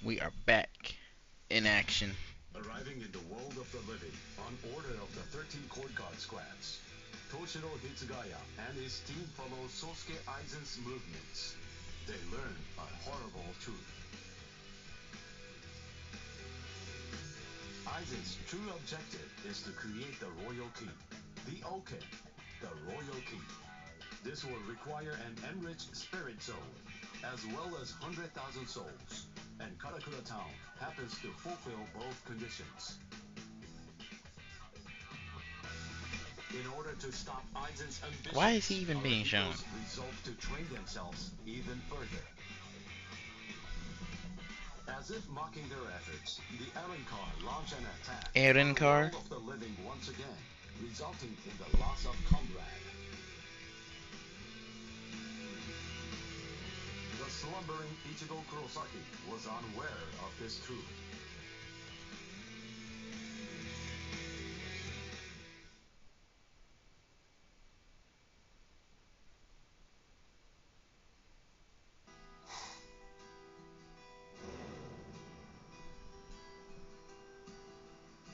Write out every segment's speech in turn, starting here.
We are back in action. Arriving in the world of the living on order of the 13 court guard squads, Toshiro Hitsugaya and his team follow Sosuke Aizen's movements. They learn a horrible truth. Aizen's true objective is to create the royal key, the Oken, the royal key. This will require an enriched spirit zone, as well as 100,000 souls, and Karakura Town happens to fulfill both conditions. In order to stop Aizen's Why is he ambitions, even our being shown? heroes resolve to train themselves even further. As if mocking their efforts, the Aaron car launch an attack Aaron on the car? world of the living once again, resulting in the loss of Comrade. The slumbering Ichigo Kurosaki was unaware of this truth.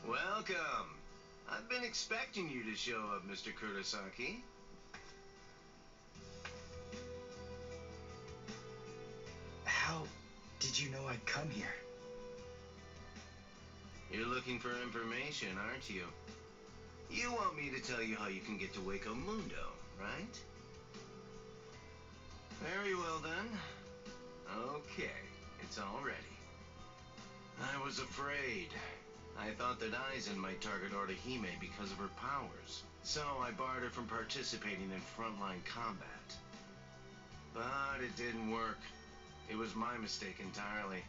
Welcome. I've been expecting you to show up, Mr. Kurosaki. How did you know I'd come here? You're looking for information, aren't you? You want me to tell you how you can get to Waco Mundo, right? Very well then. Okay, it's all ready. I was afraid. I thought that Aizen might target Orihime because of her powers, so I barred her from participating in frontline combat. But it didn't work. It was my mistake entirely.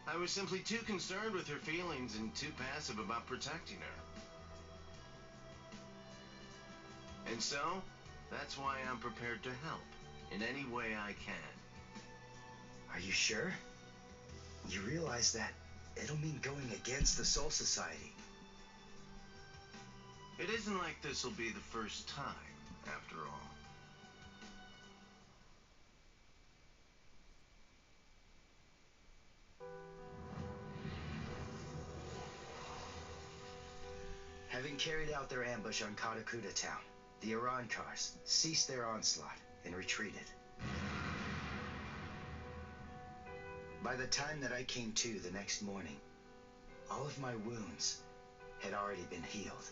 I was simply too concerned with her feelings and too passive about protecting her. And so, that's why I'm prepared to help in any way I can. Are you sure? You realize that it'll mean going against the Soul Society. It isn't like this'll be the first time, after all. Having carried out their ambush on Karakura Town, the Iran cars ceased their onslaught and retreated. By the time that I came to the next morning, all of my wounds had already been healed.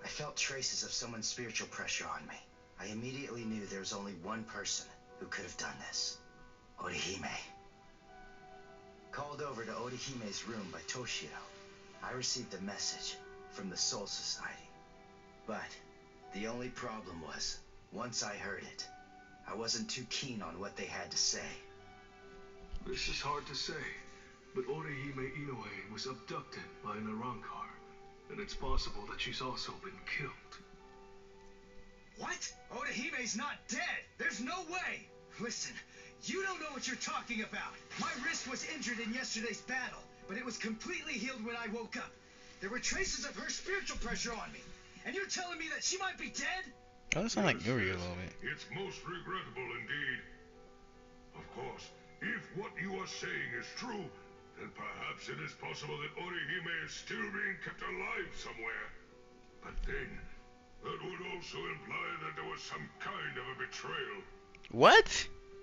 I felt traces of someone's spiritual pressure on me. I immediately knew there was only one person who could have done this. Orihime. Called over to Orihime's room by Toshiro, I received a message from the Soul Society. But the only problem was, once I heard it, I wasn't too keen on what they had to say. This is hard to say, but Orihime Inoue was abducted by an Arankar, and it's possible that she's also been killed. What? Odahime's not dead! There's no way! Listen, you don't know what you're talking about. My wrist was injured in yesterday's battle, but it was completely healed when I woke up. There were traces of her spiritual pressure on me. And you're telling me that she might be dead? Oh, that sounds like Yuri a little bit. It's most regrettable indeed. Of course, if what you are saying is true, then perhaps it is possible that Orihime is still being kept alive somewhere. But then, that would also imply that there was some kind of a betrayal. What?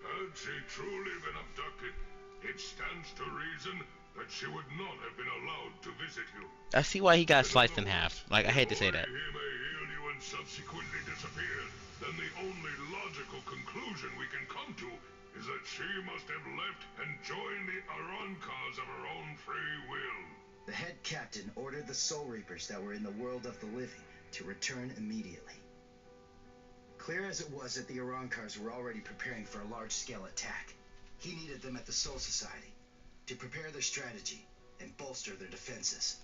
Had she truly been abducted, it stands to reason that she would not have been allowed to visit you. I see why he got sliced in half. Like, I hate to say that. Orihime healed you and subsequently disappeared. Then the only logical conclusion we can come to is that she must have left and joined the Arankars of her own free will. The head captain ordered the Soul Reapers that were in the world of the living to return immediately. Clear as it was that the Arankars were already preparing for a large-scale attack, he needed them at the Soul Society to prepare their strategy and bolster their defenses.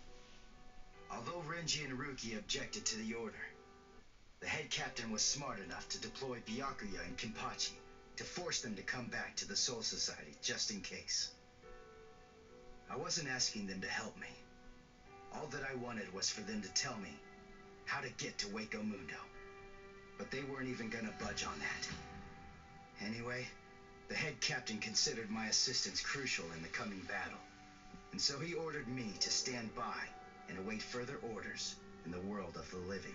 Although Renji and Ruki objected to the order, the head captain was smart enough to deploy Byakuya and Kenpachi to force them to come back to the Soul Society just in case. I wasn't asking them to help me. All that I wanted was for them to tell me how to get to Waco Mundo. But they weren't even gonna budge on that. Anyway, the head captain considered my assistance crucial in the coming battle, And so he ordered me to stand by and await further orders in the world of the living.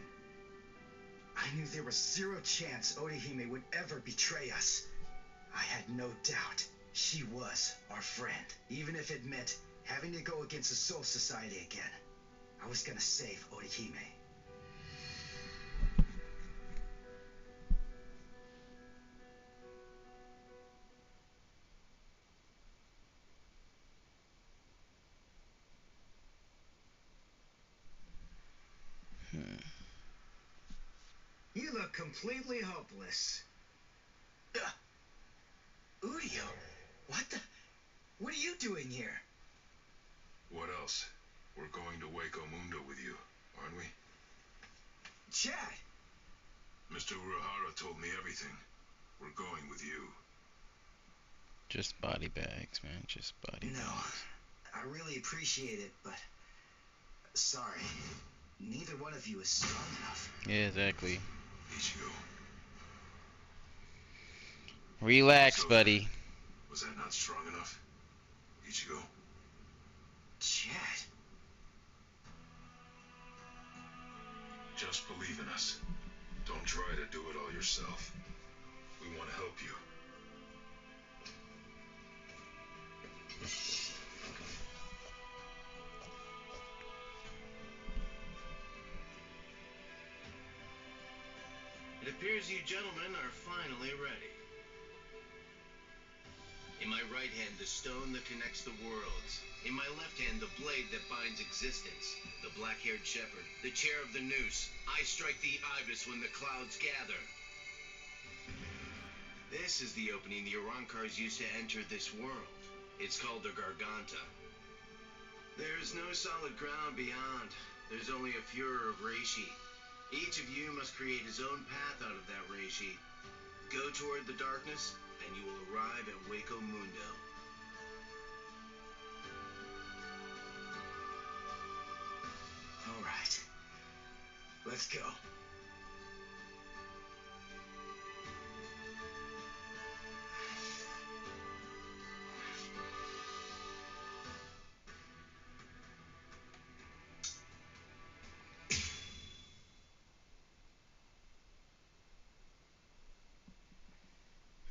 I knew there was zero chance Orihime would ever betray us. I had no doubt she was our friend, even if it meant having to go against the Soul Society again. I was gonna save Orihime. You look completely hopeless. Udio, what the? What are you doing here? What else? We're going to Waco Mundo with you, aren't we? Chad! Mr. Urahara told me everything. We're going with you. Just body bags, man. Just body No, bags. I really appreciate it, but sorry. Neither one of you is strong enough. Yeah, exactly. Ichigo. Relax, So, buddy. was that not strong enough? Ichigo. Chad. Just believe in us. Don't try to do it all yourself. We want to help you. It appears you gentlemen are finally ready. In my right hand, the stone that connects the worlds. In my left hand, the blade that binds existence. The black-haired shepherd, the chair of the noose. I strike the ibis when the clouds gather. This is the opening the Arankars used to enter this world. It's called the Garganta. There is no solid ground beyond. There's only a furor of reishi. Each of you must create his own path out of that reishi. Go toward the darkness, and you will arrive at Waco Mundo. All right. Let's go.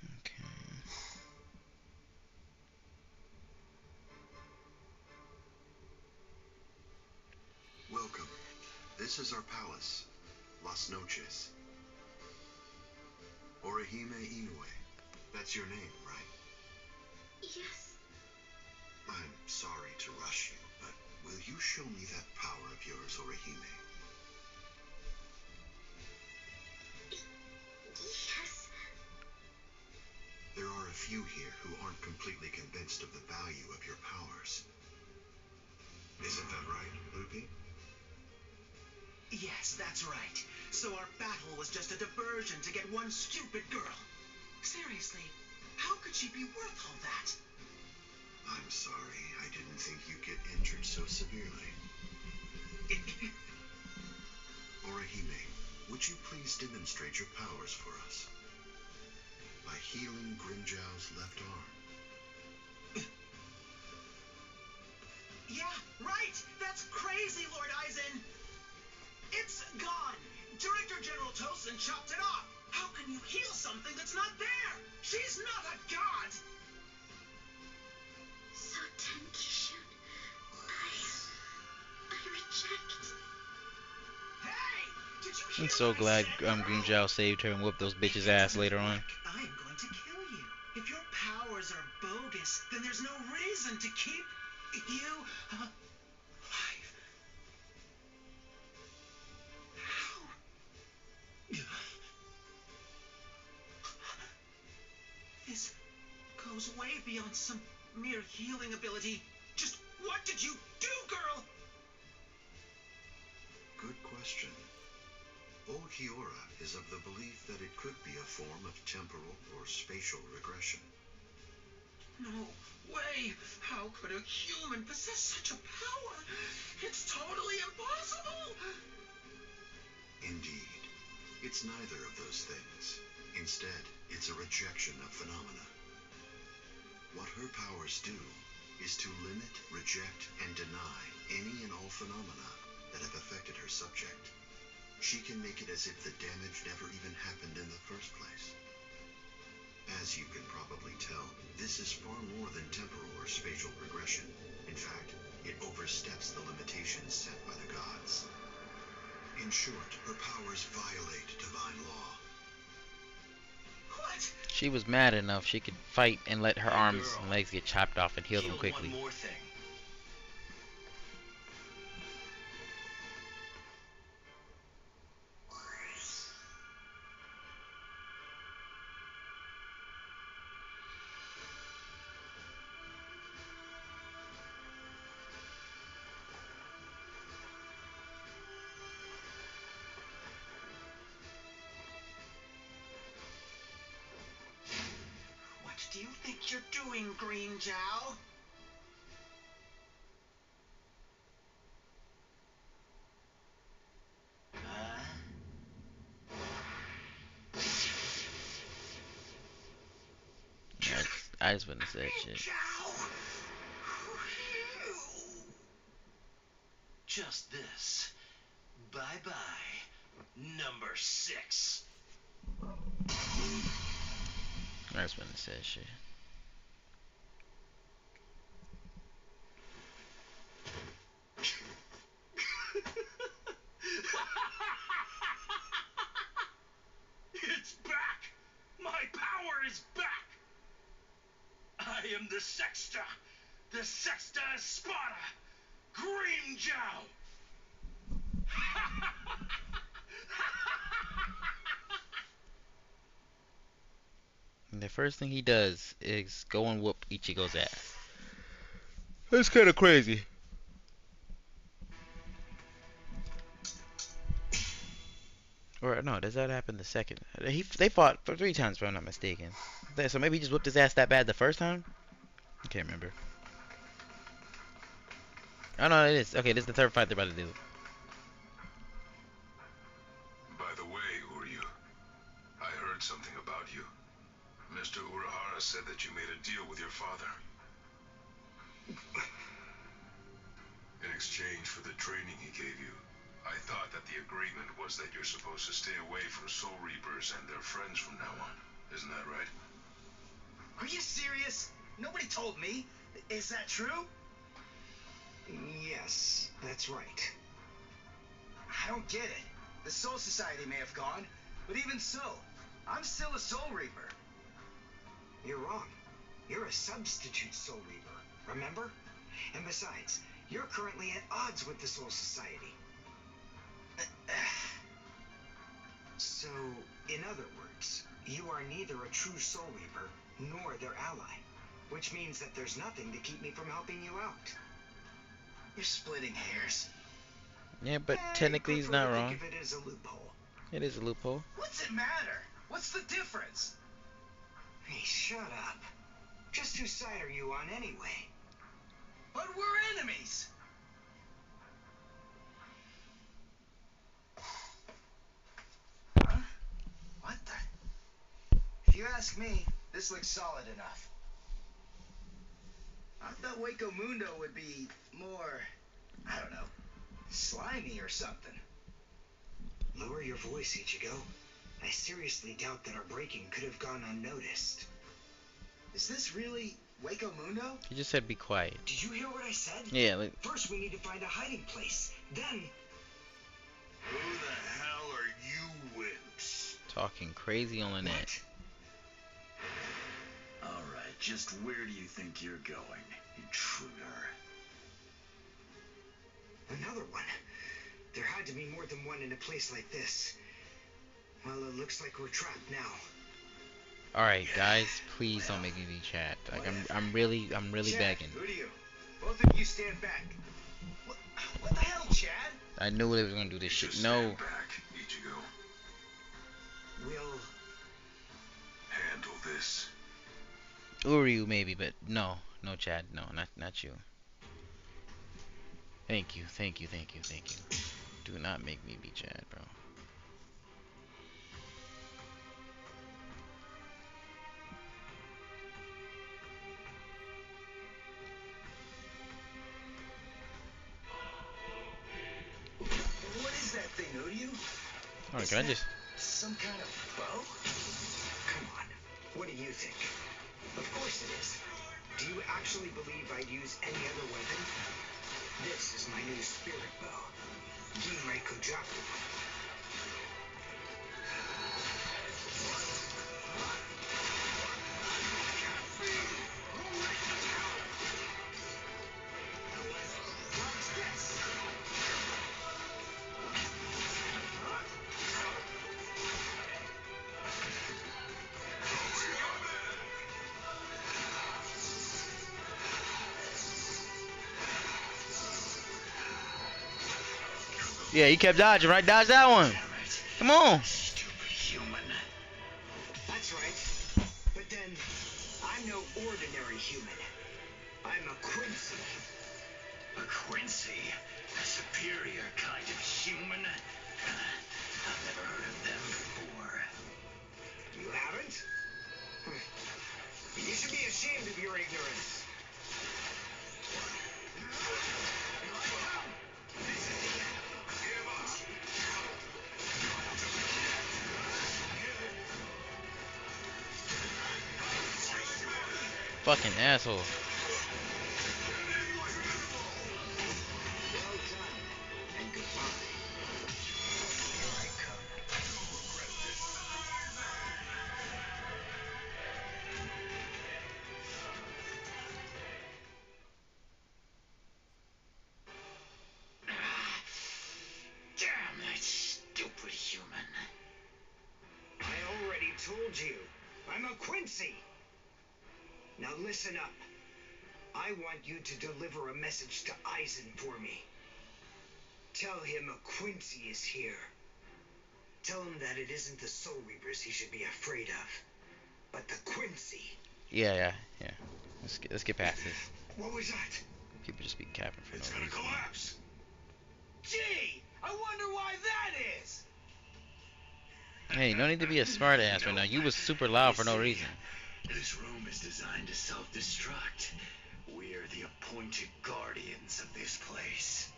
Okay. Welcome. This is our palace, Las Noches. Orihime Inoue. That's your name, right? Yes. I'm sorry to rush you, but will you show me that power of yours, Orihime? Yes. There are a few here who aren't completely convinced of the value of your powers. Isn't that right, Lupi? Yes, that's right. So our battle was just a diversion to get one stupid girl. Seriously, how could she be worth all that? I'm sorry, I didn't think you'd get injured so severely. Orihime, would you please demonstrate your powers for us? By healing Grimjow's left arm. Yeah, right! That's crazy, Lord Aizen! It's gone! Director General Tosin chopped it off! How can you heal something that's not there? She's not a god! So Tenkishun, I reject. Hey! Did you hear I'm so what I glad said? Grimjow saved her and whooped those bitches' ass later on. I am going to kill you. If your powers are bogus, then there's no reason to keep you alive. How? This goes way beyond some mere healing ability. Just what did you do, girl? Good question. Old Kiora is of the belief that it could be a form of temporal or spatial regression. No way! How could a human possess such a power? It's totally impossible! Indeed. It's neither of those things. Instead, it's a rejection of phenomena. What her powers do is to limit, reject, and deny any and all phenomena that have affected her subject. She can make it as if the damage never even happened in the first place. As you can probably tell, this is far more than temporal or spatial progression. In fact, it oversteps the limitations set by the gods. In short, her powers violate divine law. What? She was mad enough she could fight and let her arms and legs get chopped off and heal them quickly. One more thing. What do you think you're doing, Green Jow? I just wouldn't have said shit. Just this. Bye-bye. Number 6. I just wouldn't have said shit. It's back! My power is back! I am the Sexta! The Sexta Espada! Green Jow! And the first thing he does is go and whoop Ichigo's ass. That's kind of crazy. Or no, does that happen the second? They fought for 3 times, if I'm not mistaken. So maybe he just whooped his ass that bad the first time? I can't remember. Oh no, it is. Okay, this is the third fight they're about to do. By the way, Uryu, I heard something about you. Mr. Urahara said that you made a deal with your father. In exchange for the training he gave you, I thought that the agreement was that you're supposed to stay away from Soul Reapers and their friends from now on. Isn't that right? Are you serious? Nobody told me. Is that true? Yes, that's right. I don't get it. The Soul Society may have gone, but even so, I'm still a Soul Reaper. You're wrong. You're a substitute Soul Reaper, remember? And besides, you're currently at odds with the Soul Society. So, in other words, you are neither a true Soul Reaper nor their ally, which means that there's nothing to keep me from helping you out. You're splitting hairs. Yeah, but technically he's not wrong. Think of it as a loophole. It is a loophole. What's it matter? What's the difference? Hey, shut up. Just whose side are you on anyway? But we're enemies. Huh? What the? If you ask me, this looks solid enough. I thought Waco Mundo would be more, I don't know, slimy or something. Lower your voice, Ichigo. I seriously doubt that our breaking could have gone unnoticed. Is this really Waco Mundo? He just said be quiet. Did you hear what I said? Yeah, like, First we need to find a hiding place. Then... Who the hell are you wimps? talking crazy on the net. Alright, just where do you think you're going, intruder? Another one. There had to be more than one in a place like this. Well, it looks like we're trapped now. Alright, guys, please don't make me be chat. Like, I'm really Chad, begging. Who do you? Both of you stand back. What the hell, Chad? I knew they was gonna do this shit. Just No. stand back, Ichigo. We'll... Handle this. Uryu maybe, but no, Chad, no, not you. Thank you. Do not make me be Chad, bro. you? Hold on, Is can I that just... some kind of bow? Come on. What do you think? Of course it is. Do you actually believe I'd use any other weapon? This is my new spirit bow. Gimai Kojaku. Yeah, he kept dodging, right? Dodge that one. Come on. Stupid human. That's right. But then, I'm no ordinary human. I'm a Quincy. A Quincy? A superior kind of human? I've never heard of them before. You haven't? You should be ashamed of your ignorance. Fucking asshole. Well done. And goodbye. Here I come. Damn that stupid human. I already told you. I'm a Quincy. Now listen up. I want you to deliver a message to Eisen for me. Tell him a Quincy is here. Tell him that it isn't the Soul Reapers he should be afraid of, but the Quincy. Yeah. Let's get past this. What was that? People just be capping for It's no gonna reason. collapse. Gee, I wonder why that is. Hey, no need to be a smart ass right now. You was super loud for no reason. This room is designed to self-destruct. We're the appointed guardians of this place.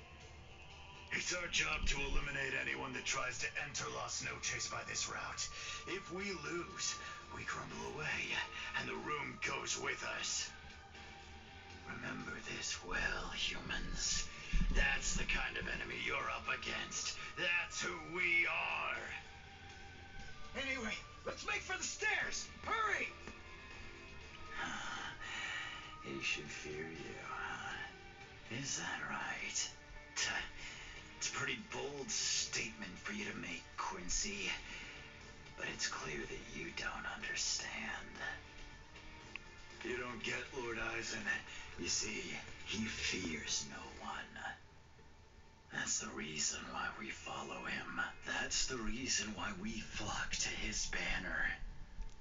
It's our job to eliminate anyone that tries to enter Las Noches by this route. If we lose, we crumble away, and the room goes with us. Remember this well, humans. That's the kind of enemy you're up against. That's who we are. Anyway, let's make for the stairs. Hurry! He should fear you, huh? Is that right? It's a pretty bold statement for you to make, Quincy. But it's clear that you don't understand. You don't get Lord Eisen. You see, he fears no one. That's the reason why we follow him. That's the reason why we flock to his banner.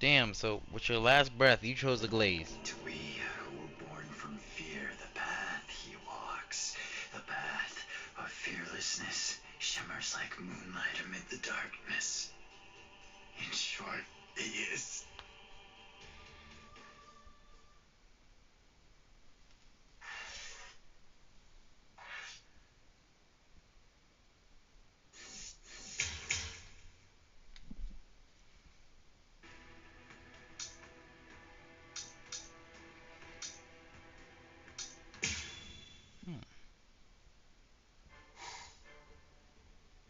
Damn, so with your last breath, you chose the glaze. To we who were born from fear, the path he walks, the path of fearlessness, shimmers like moonlight amid the darkness. In short, he is.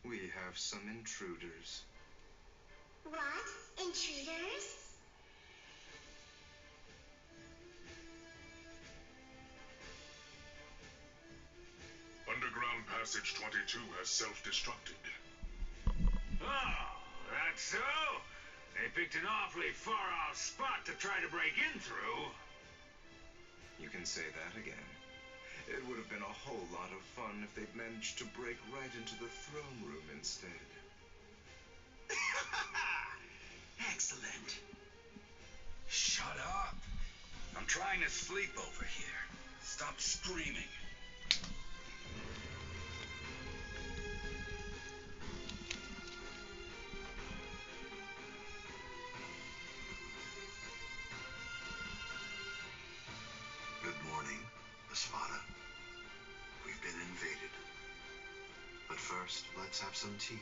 We have some intruders. What? Intruders? Underground Passage 22 has self-destructed. Oh, that's so? They picked an awfully far-off spot to try to break in through. You can say that again. It would have been a whole lot of fun if they'd managed to break right into the throne room instead. Excellent. Shut up. I'm trying to sleep over here. Stop screaming. Good morning, Espada. We've been invaded. But first, let's have some tea.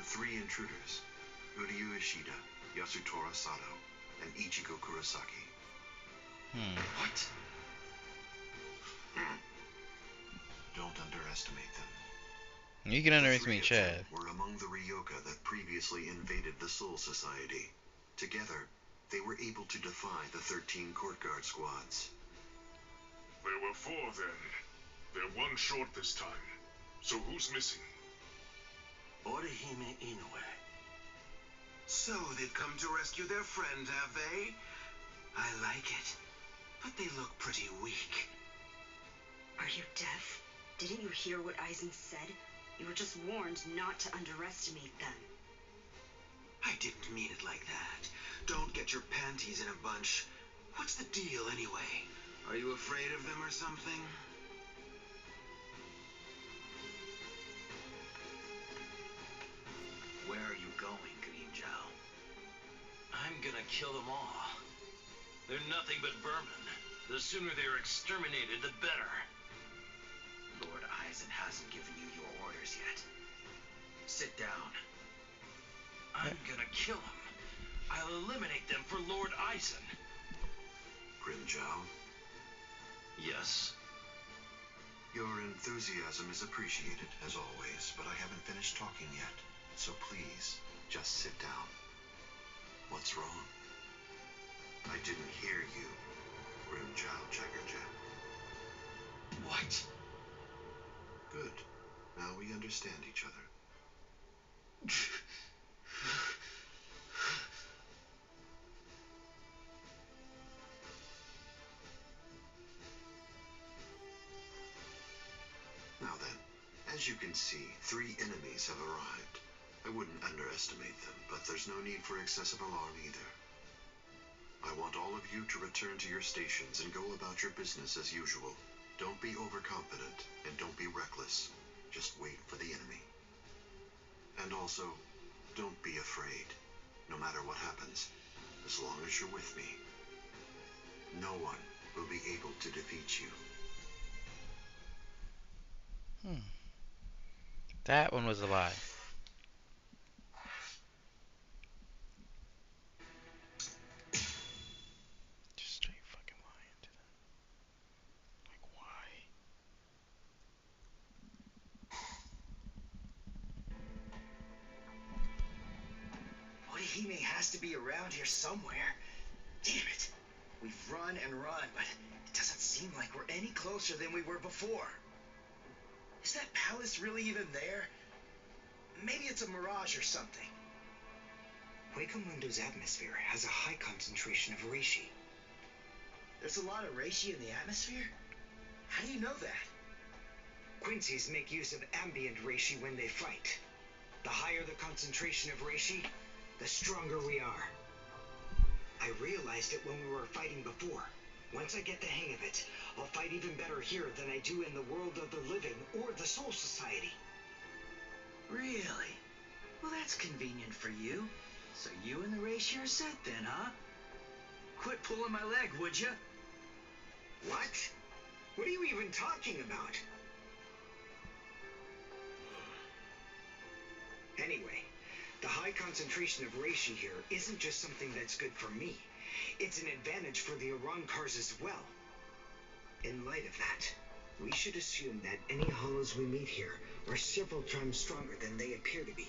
three intruders: Uryu Ishida, Yasutora Sato, and Ichigo Kurosaki. What? Don't underestimate them. You can The underestimate three of them Chad. were among the Ryoka that previously invaded the Soul Society. Together, they were able to defy the 13 court guard squads. There were 4 then. They're 1 short this time. So who's missing? Orihime Inoue. So they've come to rescue their friend, have they? I like it. But they look pretty weak. Are you deaf? Didn't you hear what Aizen said? You were just warned not to underestimate them. I didn't mean it like that. Don't get your panties in a bunch. What's the deal, anyway? Are you afraid of them or something? Where are you going, Grimmjow? I'm gonna kill them all. They're nothing but vermin. The sooner they're exterminated, the better. Lord Aizen hasn't given you your orders yet. Sit down. I'm gonna kill them. I'll eliminate them for Lord Aizen. Grimmjow, Yes. your enthusiasm is appreciated, as always, but I haven't finished talking yet. So please, just sit down. What's wrong? I didn't hear you, Grimmjow Checkerjet. What? Good. Now we understand each other. Now then, as you can see, 3 enemies have arrived. I wouldn't underestimate them, but there's no need for excessive alarm either. I want all of you to return to your stations and go about your business as usual. Don't be overconfident, and don't be reckless. Just wait for the enemy. And also, don't be afraid, no matter what happens, as long as you're with me. No one will be able to defeat you. That one was a lie. Just straight fucking lying to them. Like, why? Orihime has to be around here somewhere. Damn it. We've run and run, but it doesn't seem like we're any closer than we were before. Is that palace really even there? Maybe it's a mirage or something. Huecomundo's atmosphere has a high concentration of reishi. There's a lot of reishi in the atmosphere? How do you know that? Quincy's make use of ambient reishi when they fight. The higher the concentration of reishi, the stronger we are. I realized it when we were fighting before. Once I get the hang of it, I'll fight even better here than I do in the world of the living or the Soul Society. Really? Well, that's convenient for you. So you and the reishi are set then, huh? Quit pulling my leg, would ya? What? What are you even talking about? Anyway, the high concentration of reishi here isn't just something that's good for me. It's an advantage for the Arankars as well. In light of that, we should assume that any hollows we meet here are several times stronger than they appear to be.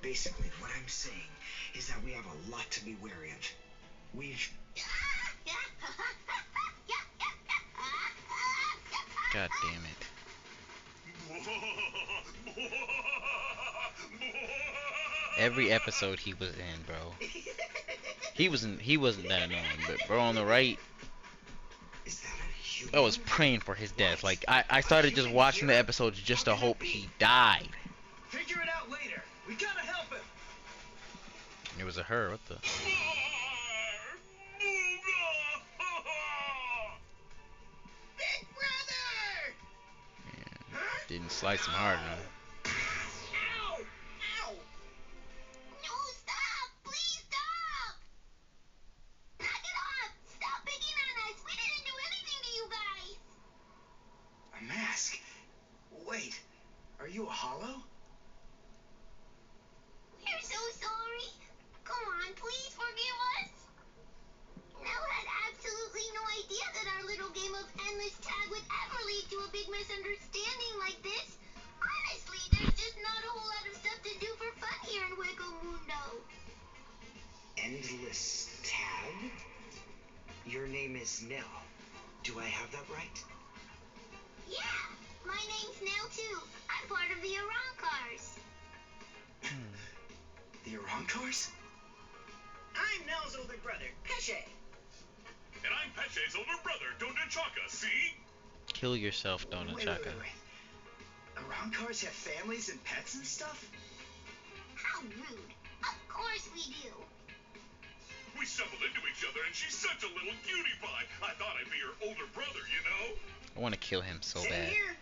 Basically, what I'm saying is that we have a lot to be wary of. We've... God damn it. Every episode he was in, bro. He wasn't that annoying, but bro on the right, Is that a human? I was praying for his death. Like I started just watching the episodes just to hope he died. Figure it out later. We gotta help him. It was a her. What the? Big brother! Man, didn't slice him hard enough. Ow! Ow! No, stop! Please stop! Knock it off! Stop picking on us! We didn't do anything to you guys! A mask? Wait, are you a hollow? We please forgive us? Nell had absolutely no idea that our little game of endless tag would ever lead to a big misunderstanding like this. Honestly, there's just not a whole lot of stuff to do for fun here in Wiggle Mundo. Endless tag? Your name is Nell. Do I have that right? Yeah, my name's Nell too. I'm part of the Arankars. The Arankars? I'm Nell's older brother, Pesce. And I'm Pesce's older brother, Donachaka, see? Kill yourself, Donachaka. Wait. Arankars have families and pets and stuff? How rude. Of course we do. We stumbled into each other and she's such a little cutie pie. I thought I'd be her older brother, you know? I want to kill him so Same bad. here.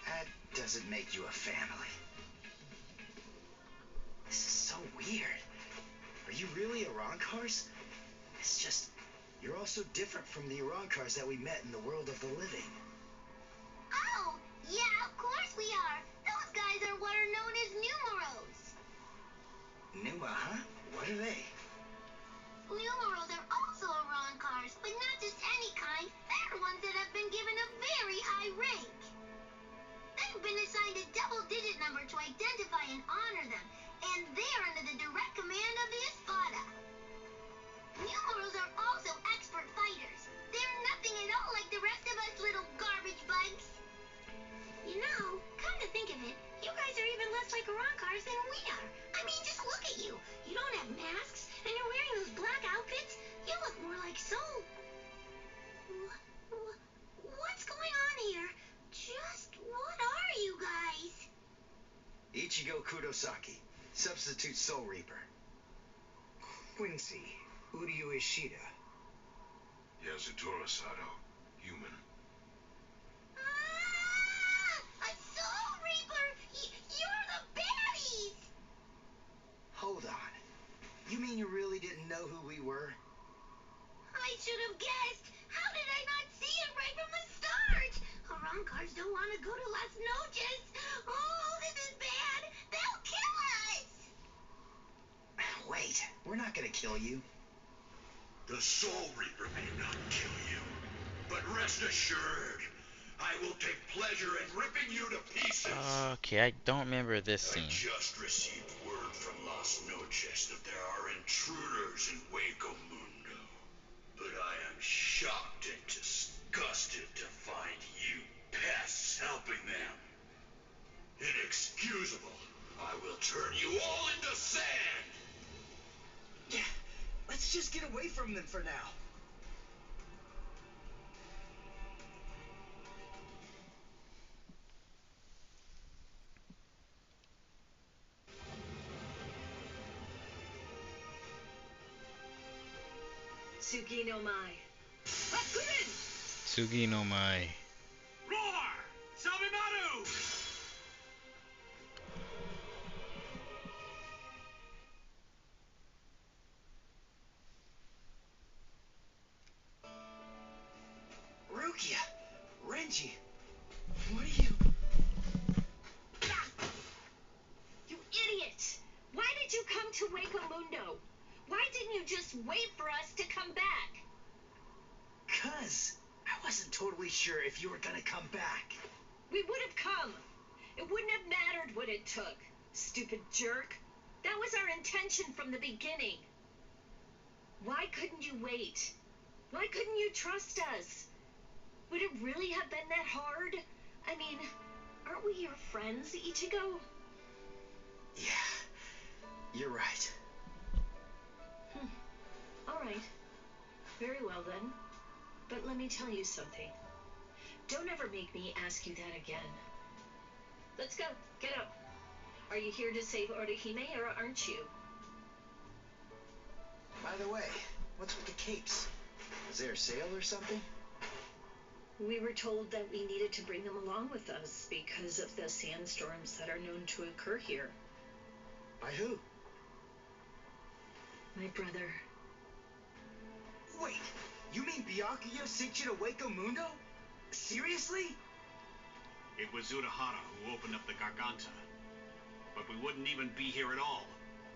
That doesn't make you a family. This is so weird. Are you really Arankars? It's just, you're also different from the Arankars that we met in the world of the living. Oh, yeah, of course we are. Those guys are what are known as numeros. Numa, huh? What are they? Numeros are also Arankars, but not just any kind. They're ones that have been given a very high rank. They've been assigned a double-digit number to identify and honor them, and they're under the direct command of the Espada. Numeros are also expert fighters. They're nothing at all like the rest of us little garbage bugs. You know, come to think of it, you guys are even less like Arankars than we are. I mean, just look at you. You don't have masks, and you're wearing those black outfits. You look more like Soul. What's going on here? Just what are you guys? Ichigo Kurosaki, substitute Soul Reaper. Quincy, Uryu Ishida. Yasutora Sato, human. A Soul Reaper! You're the baddies! Hold on. You mean you really didn't know who we were? I should have guessed. How did I not see it right from the start? Arankars don't want to go to Las Noches. Oh, this is bad. They'll kill us. Wait, we're not gonna kill you. The Soul Reaper may not kill you, but rest assured, I will take pleasure in ripping you to pieces. Okay, I don't remember this I scene. just received word from Las Noches that there are intruders in Waco Mundo, but I am shocked and disgusted to find you pests helping them. Inexcusable. I will turn you all into sand. Yeah, let's just get away from them for now. Tsugi no Mai. Tsugi no Mai. Roar! Sabimaru! Rukia, Renji, what are you? You idiot! Why did you come to Waco Mundo? Why didn't you just wait for us to come back? 'Cause I wasn't totally sure if you were gonna come back. We would have come. It wouldn't have mattered what it took. Stupid jerk. That was our intention from the beginning. Why couldn't you wait? Why couldn't you trust us? Would it really have been that hard? I mean, aren't we your friends, Ichigo? Yeah, you're right. All right. Very well then. But let me tell you something. Don't ever make me ask you that again. Let's go. Get up. Are you here to save Orihime or aren't you? By the way, what's with the capes? Is there a sale or something? We were told that we needed to bring them along with us because of the sandstorms that are known to occur here. By who? My brother. Wait, you mean Byakuya sent you to Waco Mundo? Seriously? It was Urahara who opened up the Garganta. But we wouldn't even be here at all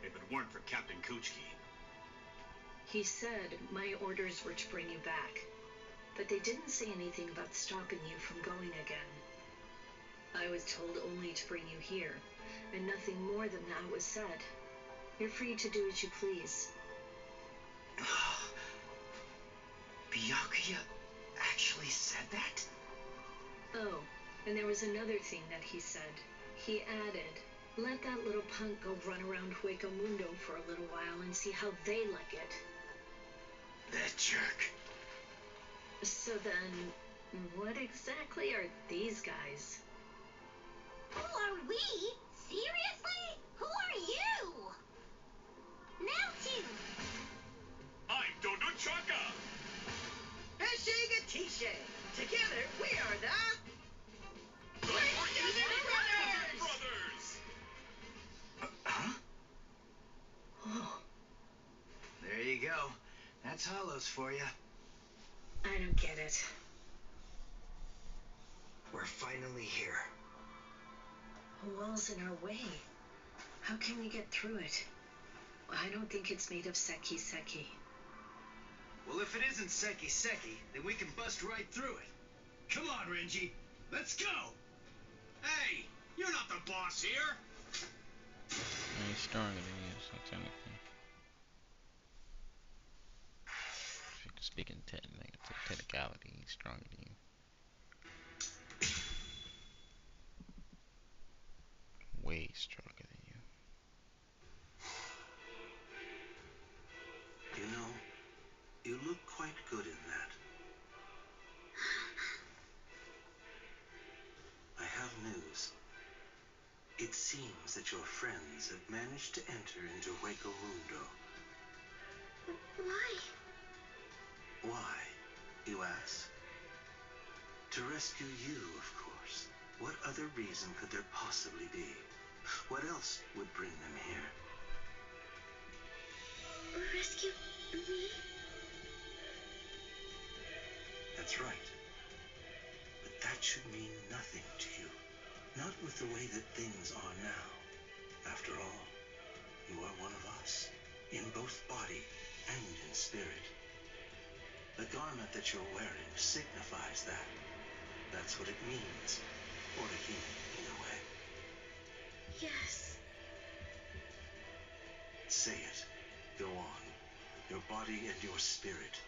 if it weren't for Captain Kuchki. He said my orders were to bring you back, but they didn't say anything about stopping you from going again. I was told only to bring you here, and nothing more than that was said. You're free to do as you please. Byakuya actually said that? Oh, and there was another thing that he said. He added, let that little punk go run around Hueco Mundo for a little while and see how they like it. That jerk. So then, what exactly are these guys? Who are we? Seriously? Who are you? Now to... I'm Dodo Chaka! Hashiga Tishe. Together, we are the... Brothers! Huh? Oh, There you go. That's Hollows for you. I don't get it. We're finally here. A wall's in our way. How can we get through it? I don't think it's made of seki. Well, if it isn't Seki, then we can bust right through it. Come on, Renji. Let's go! Hey, you're not the boss here! He's stronger than you, so technically. Speaking technicality, he's stronger than you. Way stronger than you. You know, you look quite good in that. I have news. It seems that your friends have managed to enter into Hueco Mundo. Why? Why, you ask? To rescue you, of course. What other reason could there possibly be? What else would bring them here? Rescue me? That's right. But that should mean nothing to you. Not with the way that things are now. After all, you are one of us, in both body and in spirit. The garment that you're wearing signifies that. That's what it means, or to him, in a way. Yes. Say it. Go on. Your body and your spirit.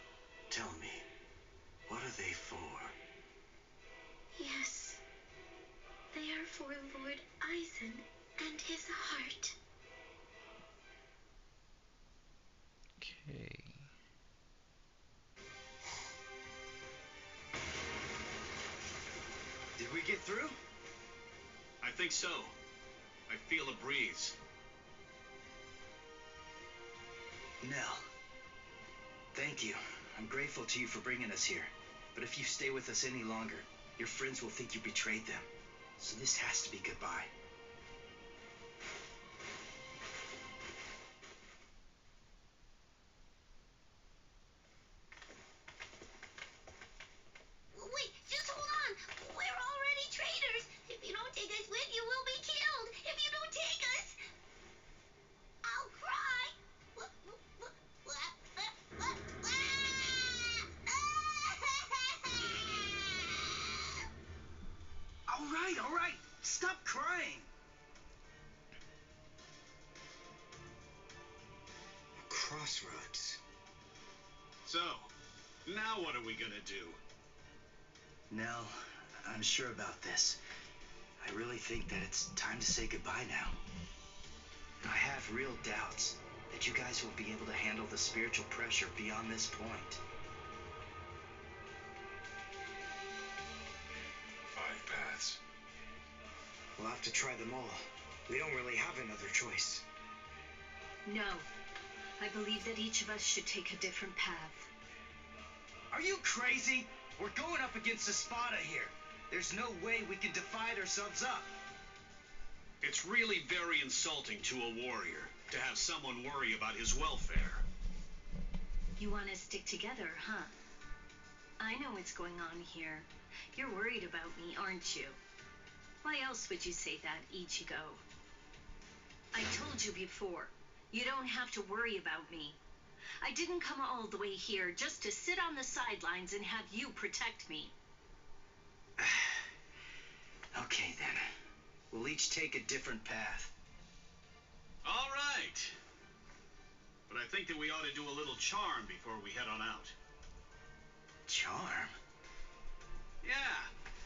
Tell me, what are they for? Yes. They are for Lord Aizen and his heart. Okay. Did we get through? I think so. I feel a breeze. Nell. Thank you. I'm grateful to you for bringing us here. But if you stay with us any longer, your friends will think you betrayed them. So this has to be goodbye. Wait, just hold on. We're already traitors. If you don't take us with you, we'll be killed. If you don't take us, I'll cry. All right. Stop crying. A crossroads. So, now what are we gonna do? Nell, I'm sure about this. I really think that it's time to say goodbye now. I have real doubts that you guys will be able to handle the spiritual pressure beyond this point. 5 paths. We'll have to try them all. We don't really have another choice. No. I believe that each of us should take a different path. Are you crazy? We're going up against Espada here. There's no way we can divide ourselves up. It's really very insulting to a warrior to have someone worry about his welfare. You want to stick together, huh? I know what's going on here. You're worried about me, aren't you? Why else would you say that, Ichigo? I told you before. You don't have to worry about me. I didn't come all the way here just to sit on the sidelines and have you protect me. Okay, then. We'll each take a different path. All right. But I think that we ought to do a little charm before we head on out. Charm? Yeah,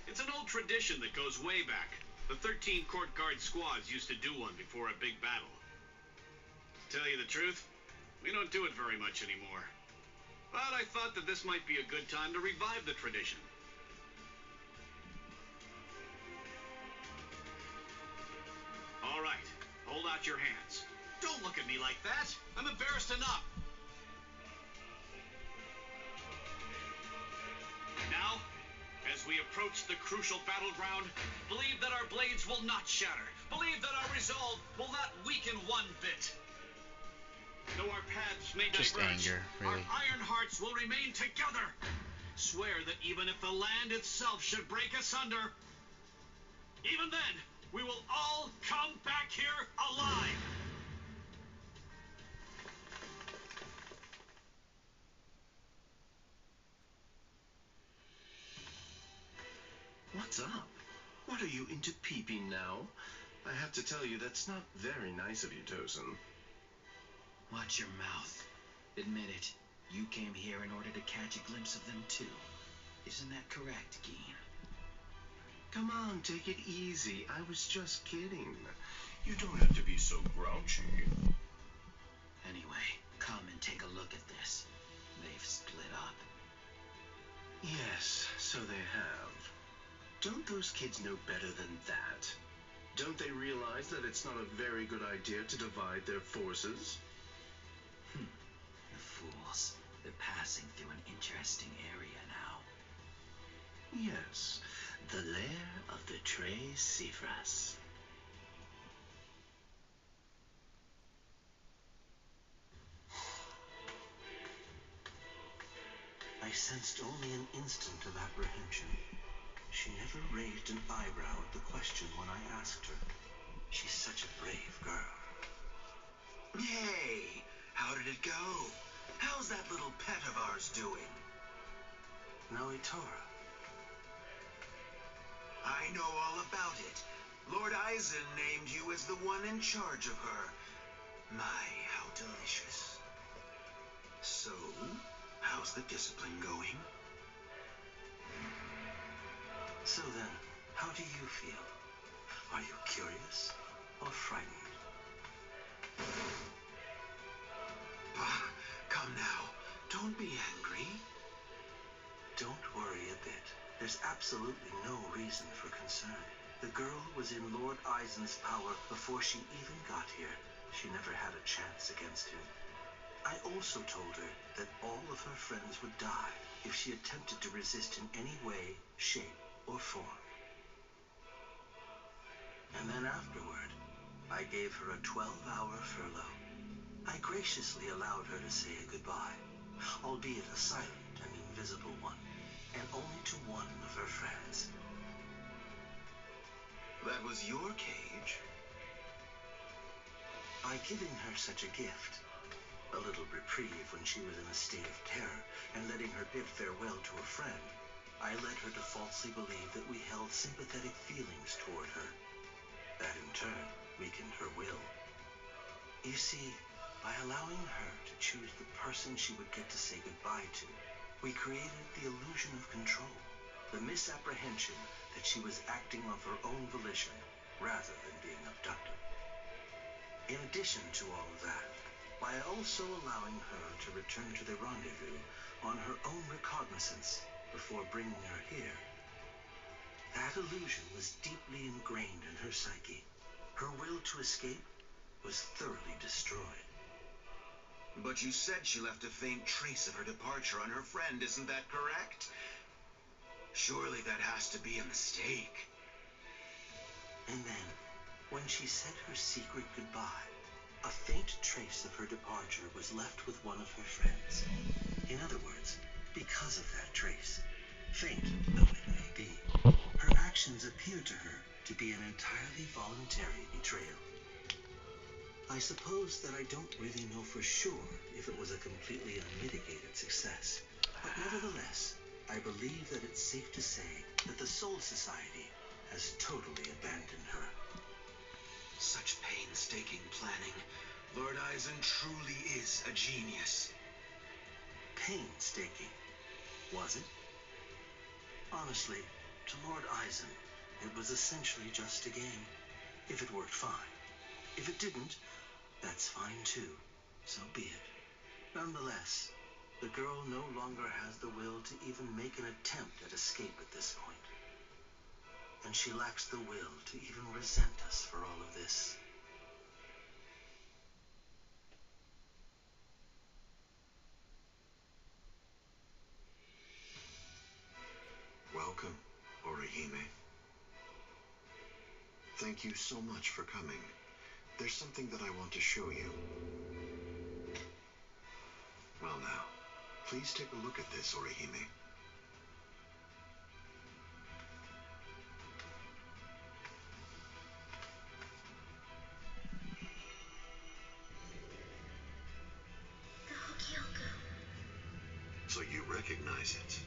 it's an old tradition that goes way back. The 13 court guard squads used to do one before a big battle. To tell you the truth, we don't do it very much anymore. But I thought that this might be a good time to revive the tradition. All right, hold out your hands. Don't look at me like that. I'm embarrassed enough. Now, as we approach the crucial battleground, believe that our blades will not shatter. Believe that our resolve will not weaken one bit. Though our paths may Just diverge, anger, our really. iron hearts will remain together. Swear that even if the land itself should break asunder, even then, we will all come back here alive. What's up? What are you into peeping now? I have to tell you, that's not very nice of you, Tosin. Watch your mouth. Admit it. You came here in order to catch a glimpse of them too. Isn't that correct, Geen? Come on, take it easy. I was just kidding. You don't have to be so grouchy. Anyway, come and take a look at this. They've split up. Yes, so they have. Don't those kids know better than that? Don't they realize that it's not a very good idea to divide their forces? The fools. They're passing through an interesting area now. Yes, the lair of the Tres Cifras. I sensed only an instant of apprehension. She never raised an eyebrow at the question when I asked her. She's such a brave girl. Hey, how did it go? How's that little pet of ours doing? Noitora. I know all about it. Lord Eisen named you as the one in charge of her. My, how delicious. So, how's the discipline going? So then, how do you feel? Are you curious or frightened? Come now, don't be angry. Don't worry a bit. There's absolutely no reason for concern. The girl was in Lord Eisen's power before she even got here. She never had a chance against him. I also told her that all of her friends would die if she attempted to resist in any way, shape, or form. And then afterward, I gave her a 12-hour furlough. I graciously allowed her to say a goodbye, albeit a silent and invisible one, and only to one of her friends. That was your cage. By giving her such a gift, a little reprieve when she was in a state of terror, and letting her bid farewell to a friend, I led her to falsely believe that we held sympathetic feelings toward her. That in turn weakened her will. You see, by allowing her to choose the person she would get to say goodbye to, we created the illusion of control, the misapprehension that she was acting of her own volition rather than being abducted. In addition to all of that, by also allowing her to return to the rendezvous on her own recognizance before bringing her here, that illusion was deeply ingrained in her psyche. Her will to escape was thoroughly destroyed. But you said she left a faint trace of her departure on her friend, isn't that correct? Surely that has to be a mistake. And then, when she said her secret goodbye, a faint trace of her departure was left with one of her friends. In other words, because of that trace, faint though it may be, her actions appeared to her to be an entirely voluntary betrayal. I suppose that I don't really know for sure if it was a completely unmitigated success. But nevertheless, I believe that it's safe to say that the Soul Society has totally abandoned her. Such painstaking planning. Lord Eisen truly is a genius. Painstaking, was it? Honestly, to Lord Eisen, it was essentially just a game. If it worked, fine. If it didn't, that's fine too. So be it. Nonetheless, the girl no longer has the will to even make an attempt at escape at this point. And she lacks the will to even resent us for all of this. Welcome, Orihime. Thank you so much for coming. There's something that I want to show you. Well now, please take a look at this, Orihime. The Hogyoku. So you recognize it?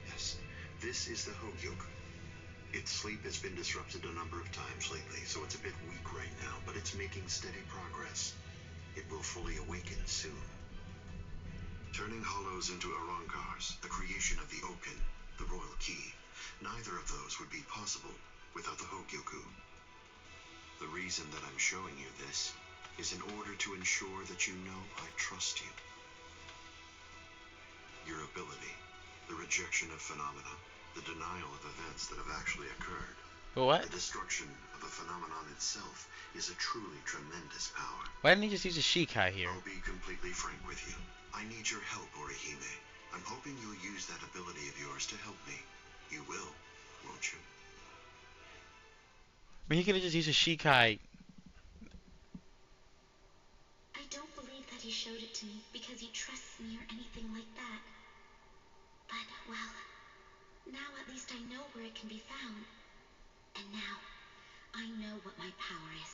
Yes, this is the Hogyoku. Its sleep has been disrupted a number of times lately, so it's a bit weak right now, but it's making steady progress. It will fully awaken soon. Turning hollows into Arankars, the creation of the Oken, the royal key, neither of those would be possible without the Hogyoku. The reason that I'm showing you this is in order to ensure that you know I trust you. Your ability, the rejection of phenomena, the denial of events that have actually occurred. What? The destruction of a phenomenon itself is a truly tremendous power. Why didn't he just use a Shikai here? I'll be completely frank with you. I need your help, Orihime. I'm hoping you'll use that ability of yours to help me. You will, won't you? I mean, he could have just used a Shikai. I don't believe that he showed it to me because he trusts me or anything like that. But, well, now at least I know where it can be found. And now, I know what my power is.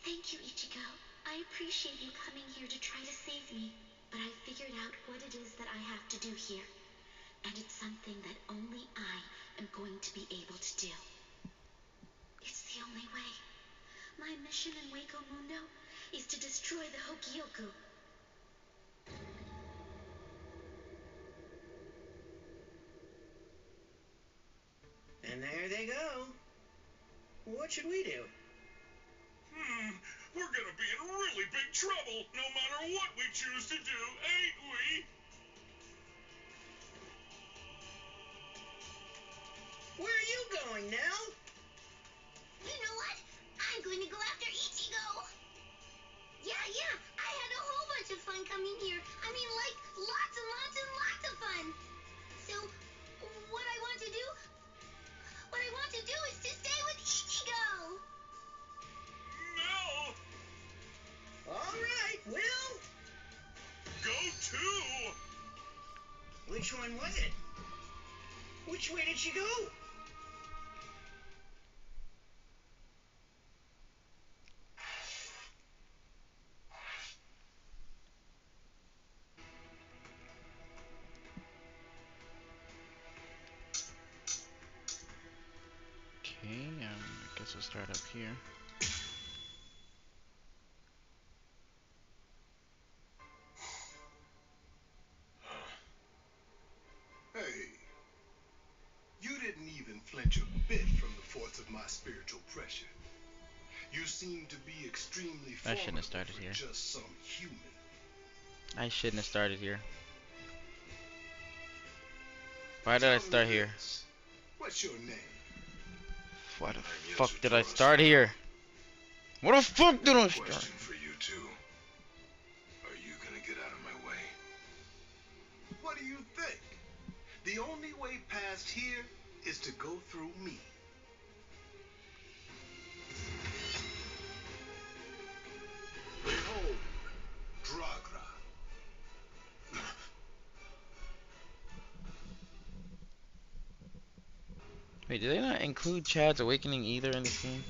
Thank you, Ichigo. I appreciate you coming here to try to save me. But I figured out what it is that I have to do here. And it's something that only I am going to be able to do. It's the only way. My mission in Waco Mundo is to destroy the Hogyoku. And there they go. What should we do? We're gonna be in really big trouble no matter what we choose to do, ain't we? Where are you going now? You know what? I'm going to go after Ichigo. Yeah, I had a whole bunch of fun coming here. I mean, like, lots and lots and lots of fun. So, what I want to do is to stay with Ichigo. No! All right, Will. Go too! Which one was it? Which way did she go? Okay, I guess we'll start up here. Hey, you didn't even flinch a bit from the force of my spiritual pressure. You seem to be extremely I shouldn't have formidable started for here. just some human. I shouldn't have started here. Why did Tell I me start here? this. What's your name? Why the I'm fuck Yasuo did I Toro start Sado. here? What the fuck did I start? Question for you too. Are you gonna get out of my way? What do you think? The only way past here is to go through me. Behold, Dragra. Wait, did they not include Chad's awakening either in this game?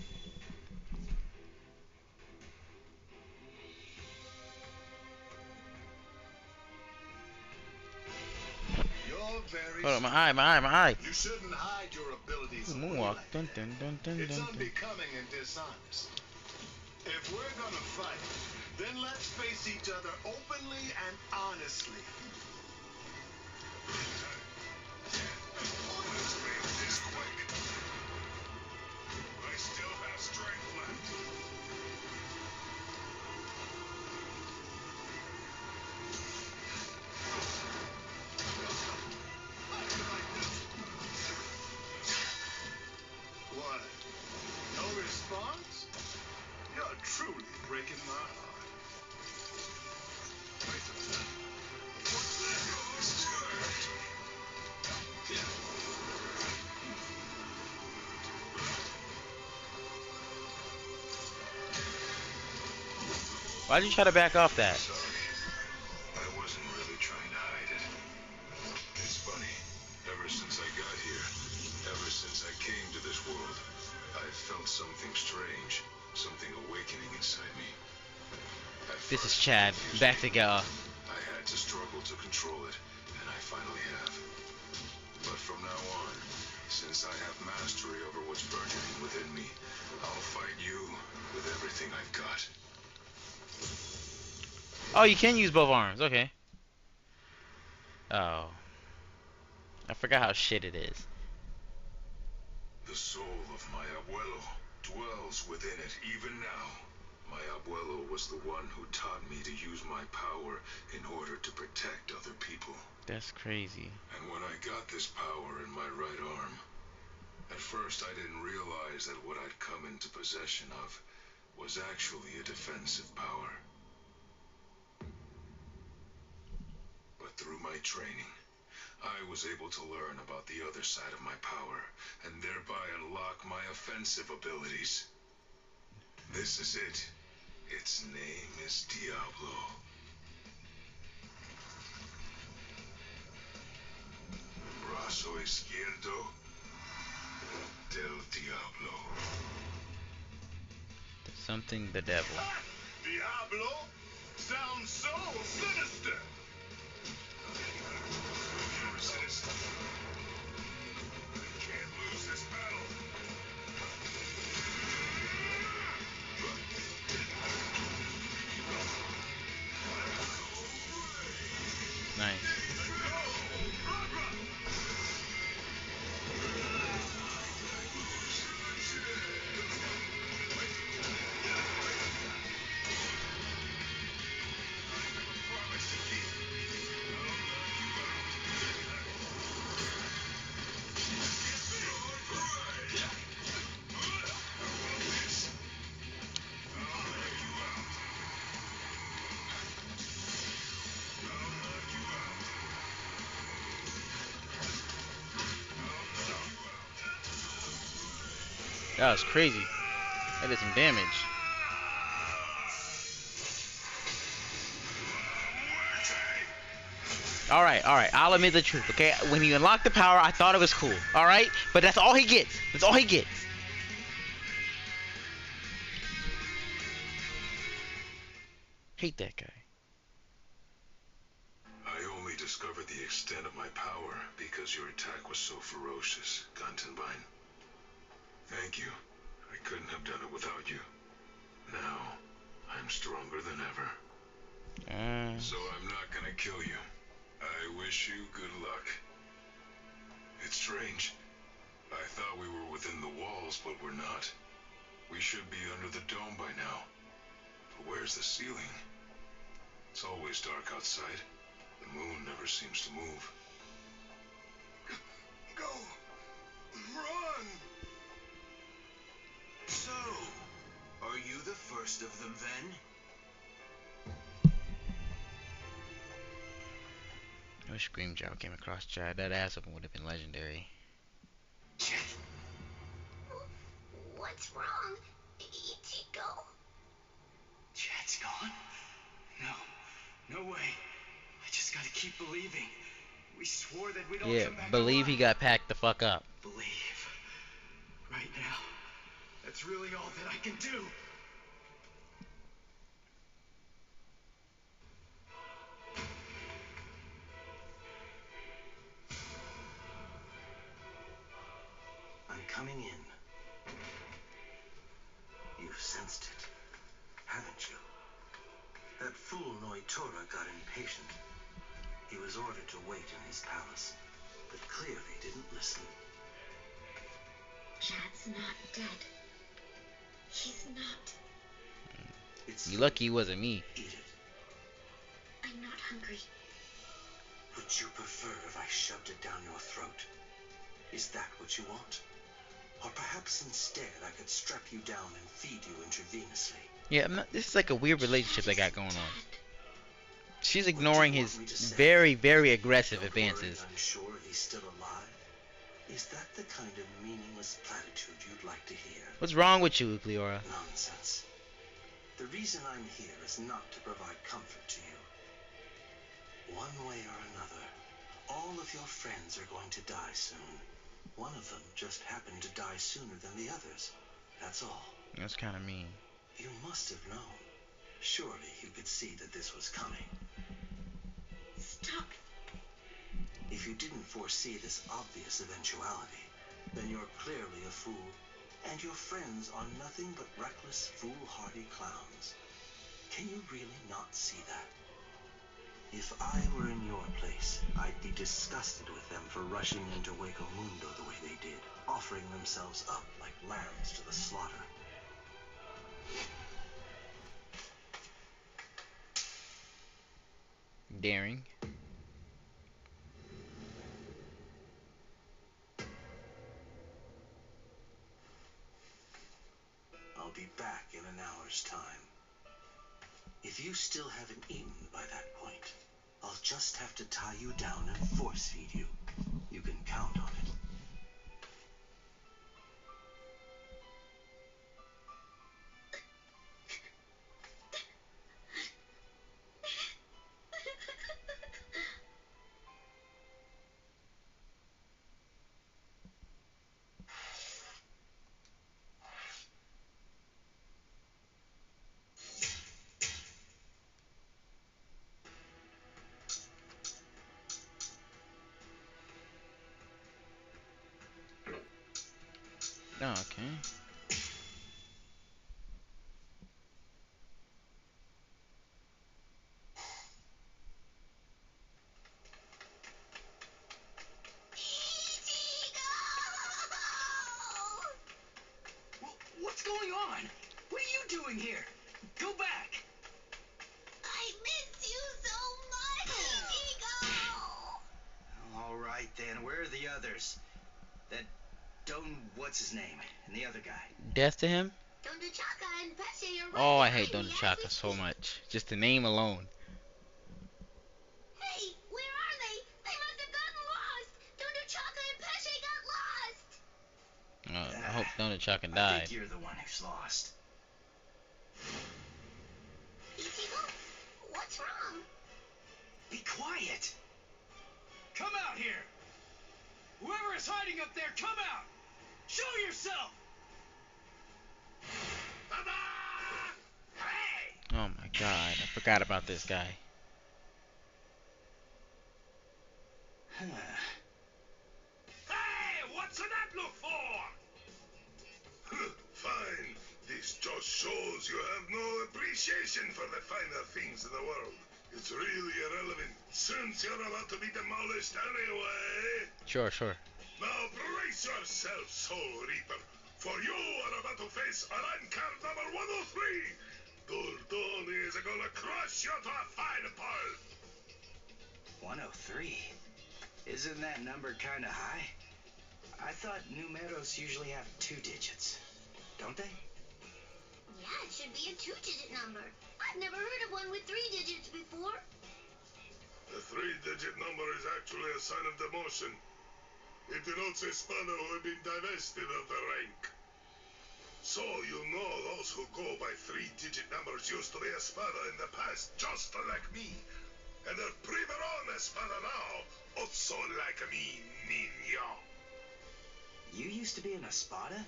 very Hold on, strong. my eye. You shouldn't hide your abilities Ooh, away moonwalk. like Dun, that. dun, dun, dun, It's dun, dun. unbecoming and dishonest. If we're gonna fight, then let's face each other openly and honestly. Let's make this quick. I still have strength left. What? No response? You're truly breaking my heart. This is gonna hurt. Why'd you try to back off that? Sorry. I wasn't really trying to hide it. It's funny. Ever since I got here, ever since I came to this world, I've felt something strange, something awakening inside me. At This is first, Chad. it confused Back me. to go. I had to struggle to control it, and I finally have. But from now on, since I have mastery over what's burning within me, I'll fight you with everything I've got. Oh, you can use both arms. Okay. Oh. I forgot how shit it is. The soul of my abuelo dwells within it even now. My abuelo was the one who taught me to use my power in order to protect other people. That's crazy. And when I got this power in my right arm, at first I didn't realize that what I'd come into possession of was actually a defensive power. But through my training, I was able to learn about the other side of my power, and thereby unlock my offensive abilities. This is it. Its name is Diablo. Brazo izquierdo del Diablo. Something the devil. Diablo? Sounds so sinister. Resist. I can't lose this battle. Nice. That was crazy. That did some damage. Alright. I'll admit the truth, okay? When he unlocked the power, I thought it was cool. Alright? But that's all he gets. That's all he gets. Hate that guy. I only discovered the extent of my power because your attack was so ferocious, Gantenbein. Thank you. I couldn't have done it without you. Now, I'm stronger than ever. So I'm not gonna kill you. I wish you good luck. It's strange. I thought we were within the walls, but we're not. We should be under the dome by now. But where's the ceiling? It's always dark outside. The moon never seems to move. Go. Run. So, are you the first of them then? I wish Scream Jow came across Chad. That ass whooping would have been legendary. What's wrong, Ichigo? Chad's gone? No way. I just gotta keep believing. We swore that we'd all Yeah, come back believe he alive. got packed the fuck up. Believe. Right now. That's really all that I can do. sensed it, haven't you? That fool Noitora got impatient. He was ordered to wait in his palace, but clearly didn't listen. Chad's not dead. He's not. It's You lucky it wasn't me. Eat it. I'm not hungry. Would you prefer if I shoved it down your throat? Is that what you want? Or perhaps instead I could strap you down and feed you intravenously? Yeah, I'm not, this is like a weird relationship they got going on. She's What do ignoring you his want me to say? very, very aggressive You're advances. worried I'm sure he's still alive? Is that the kind of meaningless platitude you'd like to hear? What's wrong with you, Cleora? Nonsense. The reason I'm here is not to provide comfort to you. One way or another, all of your friends are going to die soon. One of them just happened to die sooner than the others. That's all. That's kind of mean. You must have known. Surely you could see that this was coming. Stop. If you didn't foresee this obvious eventuality, then you're clearly a fool, and your friends are nothing but reckless, foolhardy clowns. Can you really not see that? If I were in your place, I'd be disgusted with them for rushing into Hueco Mundo the way they did, offering themselves up like lambs to the slaughter. Daring. I'll be back in an hour's time. If you still haven't eaten by that point, I'll just have to tie you down and force feed you. You can count on it. Oh, okay. What's going on? What are you doing here? Go back. I miss you so much, Ichigo! All right, then. Where are the others? That Don, what's his name? And the other guy. Death to him? Don Chaka and Pesce are right Oh, I hate behind Don me as Chaka we so speak. much. Just the name alone. Hey, where are they? They must have gotten lost. Don Chaka and Pesce got lost. I hope Don Chaka I died. think you're the one who's lost. Ichigo, what's wrong? Be quiet. Come out here. Whoever is hiding up there, come out. Show yourself. Hey! Oh my god, I forgot about this guy. Hey, what's that look for? Fine. This just shows you have no appreciation for the finer things in the world. It's really irrelevant, since you're about to be demolished anyway. Sure. Now brace yourself, Soul Reaper, for you are about to face Aran card number 103. Dordoni is gonna crush you to a fine pulp. 103? Isn't that number kind of high? I thought numeros usually have 2 digits. Don't they? Yeah, it should be a 2-digit number. I've never heard of one with 3 digits before. The 3-digit number is actually a sign of demotion. It denotes a spanner who had been divested of the rank. So you know those who go by 3-digit numbers used to be a spanner in the past, just like me. And they're primeron espada now, also like me, niño. You used to be an espada?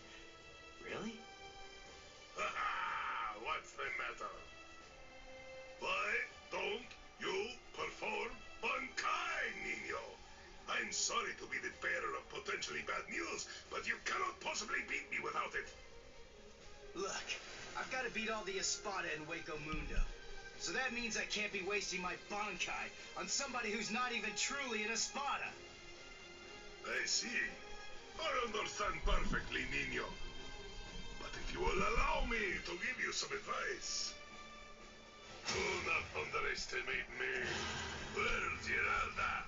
Really? Haha, what's the matter? Why don't you perform Bankai, niño? I'm sorry to be the bearer of potentially bad news, but you cannot possibly beat me without it. Look, I've got gotta beat all the Espada in Waco Mundo. So that means I can't be wasting my Bankai on somebody who's not even truly an Espada. I see. I understand perfectly, Nino. But if you will allow me to give you some advice, do not underestimate me. Where's Geralda?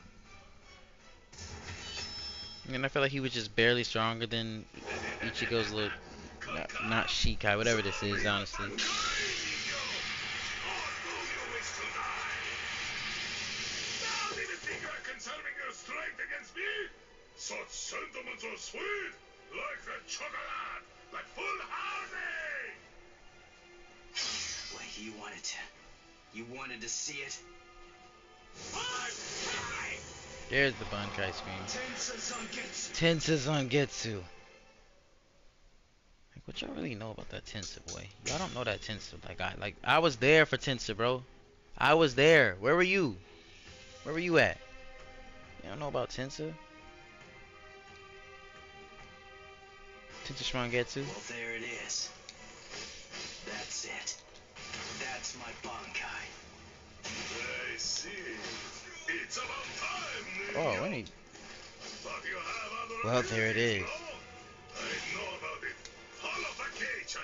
And I feel like he was just barely stronger than Ichigo's little, not Shikai, whatever this is, honestly. Conserving your strength against me? Such sentiments are sweet, like the chocolate, but foolhardy! Wait, you wanted to see it? There's the Bankai scream. Tensa Zangetsu. Like, what y'all really know about that Tensa, boy? Y'all don't know that Tensa. Like I was there for Tensa, bro. I was there. Where were you? Where were you at? You don't know about Tensa? Tensa Shrangetsu? Well, there it is. That's it. That's my Bankai. I see. It's about time, Oh, when he... But you have other Well, there it is. I know about it. Holification.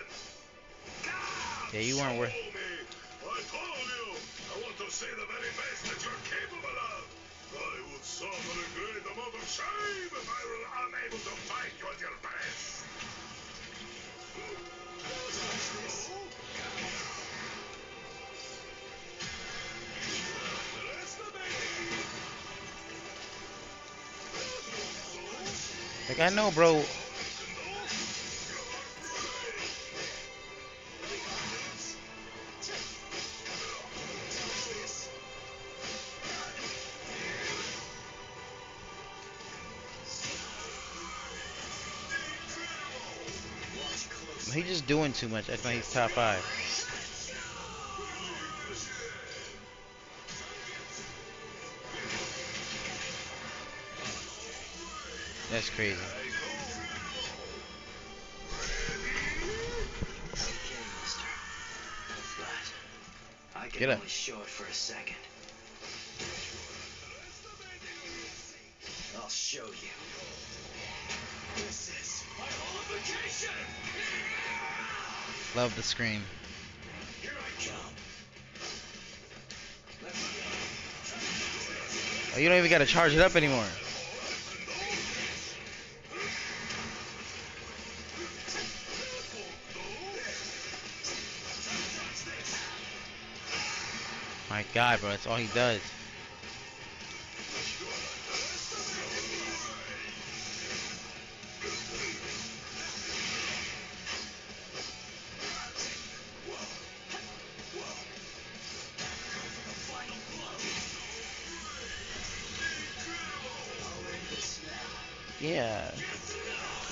Yeah, you weren't worth... Show me. I told you. I want to see the very best that you're capable of. I would suffer a great amount of shame if I were unable to fight you at your best. Like, I know, bro. He's just doing too much. Acting like he's top 5. That's crazy. I can Get up. only show it for a second. I'll show you. This is my holification! Love the scream. Here I come. Oh, you don't even gotta charge it up anymore. My God, bro, that's all he does. Yeah.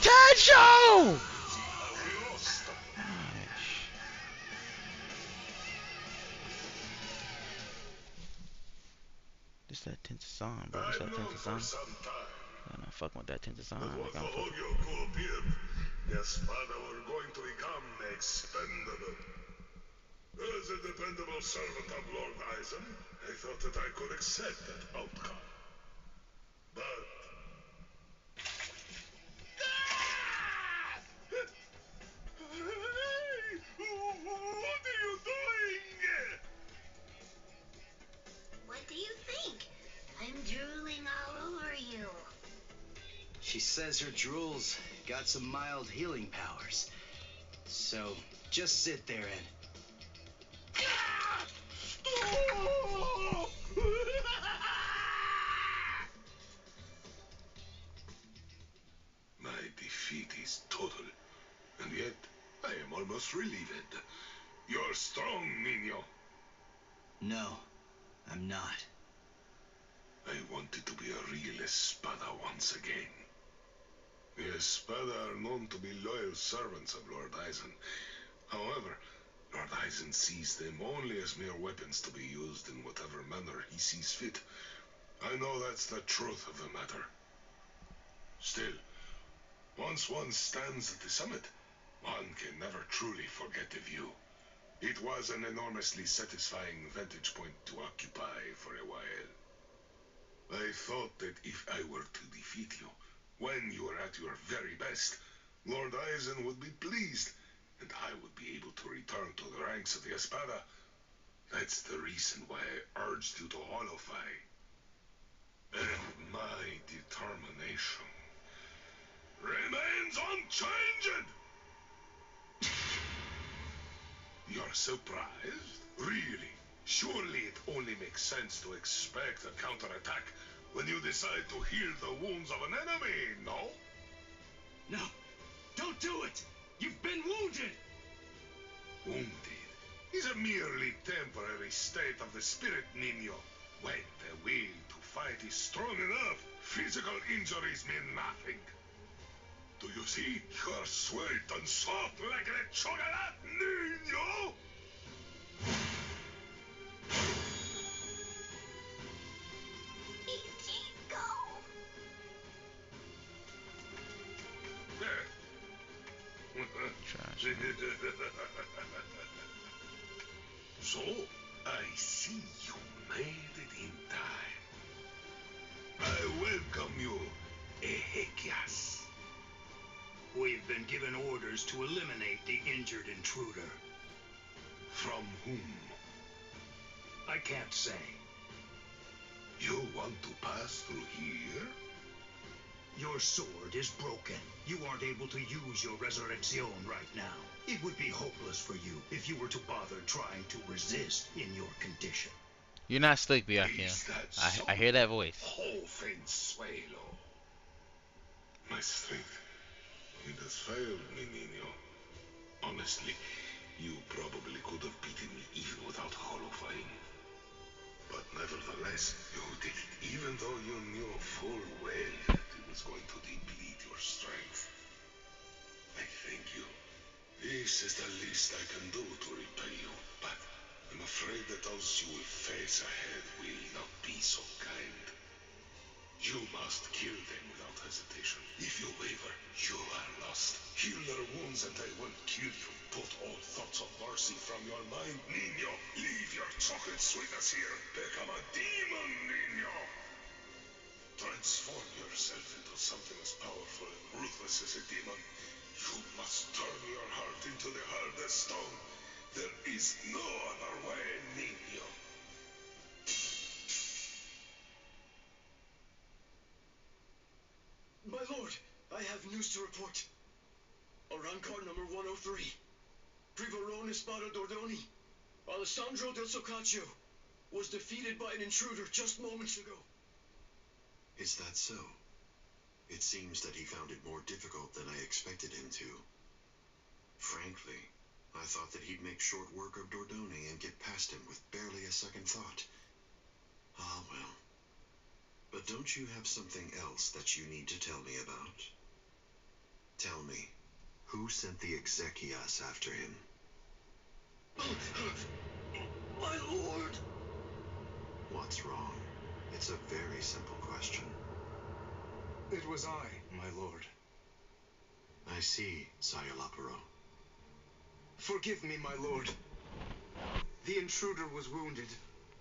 Tencho! This that Tensa song, bro. This that Tensa song. I'm not fucking with that Tensa song. Like, I'm fucking. The Espada were going to become expendable. As a dependable servant of Lord Eisen, I thought that I could accept that outcome. But... What are you doing? What do you think? I'm drooling all over you. She says her drool's got some mild healing powers. So, just sit there and... My defeat is total, and yet I am almost relieved. You're strong, Nino. No, I'm not. I wanted to be a real Espada once again. The Espada are known to be loyal servants of Lord Eisen. However, Lord Eisen sees them only as mere weapons to be used in whatever manner he sees fit. I know that's the truth of the matter. Still, once one stands at the summit, one can never truly forget the view. It was an enormously satisfying vantage point to occupy for a while. I thought that if I were to defeat you, when you were at your very best, Lord Eisen would be pleased, and I would be able to return to the ranks of the Espada. That's the reason why I urged you to holofy. And my determination remains unchanged! You're surprised? Really? Surely it only makes sense to expect a counterattack when you decide to heal the wounds of an enemy, no? No! Don't do it! You've been wounded! Wounded is a merely temporary state of the spirit, Nino. When the will to fight is strong enough, physical injuries mean nothing. Do you see? You're sweet and soft like a chocolate, Nino! So, I see you made it in time. I welcome you, Ezequias. We've been given orders to eliminate the injured intruder. From whom? I can't say. You want to pass through here? Your sword is broken. You aren't able to use your Resurrección right now. It would be hopeless for you if you were to bother trying to resist in your condition. You're not slick, Byakuya. I hear that voice. Jovenzuelo. My strength, it has failed me, Nino. Honestly, you probably could have beaten me even without holofying. But nevertheless, you did it, even though you knew full well that it was going to deplete your strength. I thank you. This is the least I can do to repay you, but I'm afraid that those you will face ahead will not be so kind. You must kill them without hesitation. If you waver, you are lost. Heal their wounds and they won't kill you. Put all thoughts of mercy from your mind, Nino. Leave your chocolate sweetness here. Become a demon, Nino. Transform yourself into something as powerful and ruthless as a demon. You must turn your heart into the hardest stone. There is no other way, Nino. My lord, I have news to report. Arankar number 103. Privarone Espada Dordoni, Alessandro del Soccaccio, was defeated by an intruder just moments ago. Is that so? It seems that he found it more difficult than I expected him to. Frankly, I thought that he'd make short work of Dordoni and get past him with barely a second thought. Ah, well. But don't you have something else that you need to tell me about? Tell me, who sent the Ezequias after him? My lord! What's wrong? It's a very simple question. It was I, my lord. I see, Sayalaparo. Forgive me, my lord. The intruder was wounded.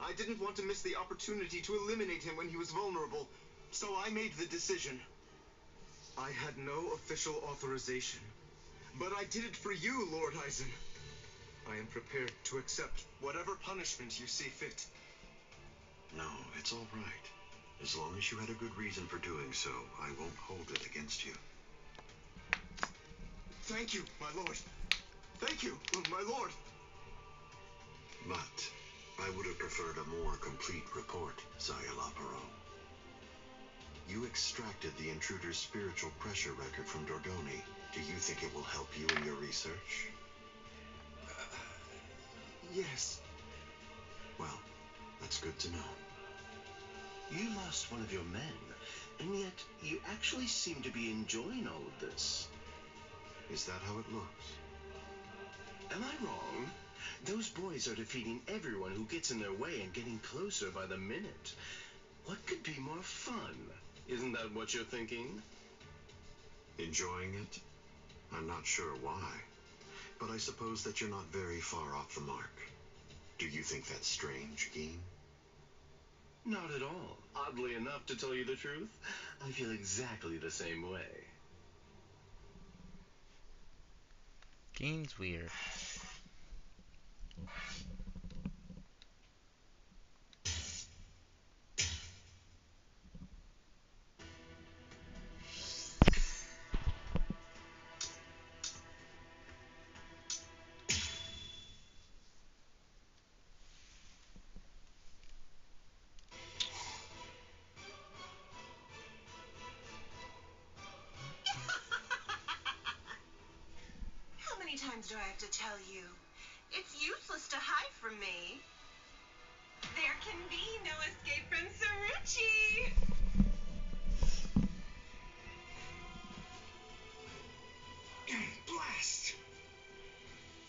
I didn't want to miss the opportunity to eliminate him when he was vulnerable, so I made the decision. I had no official authorization, but I did it for you, Lord Eisen. I am prepared to accept whatever punishment you see fit. No, it's all right. As long as you had a good reason for doing so, I won't hold it against you. Thank you, my lord. Thank you, my lord. But I would have preferred a more complete report, Sayalaparo. You extracted the intruder's spiritual pressure record from Dordoni. Do you think it will help you in your research? Yes. Well, that's good to know. You lost one of your men, and yet you actually seem to be enjoying all of this. Is that how it looks? Am I wrong? Those boys are defeating everyone who gets in their way and getting closer by the minute. What could be more fun? Isn't that what you're thinking? Enjoying it? I'm not sure why. but I suppose that you're not very far off the mark. Do you think that's strange, Geen? Not at all. Oddly enough, to tell you the truth, I feel exactly the same way. Geen's weird. How many times do I have to tell you? It's useless to hide from me. There can be no escape from Saruchi. Blast!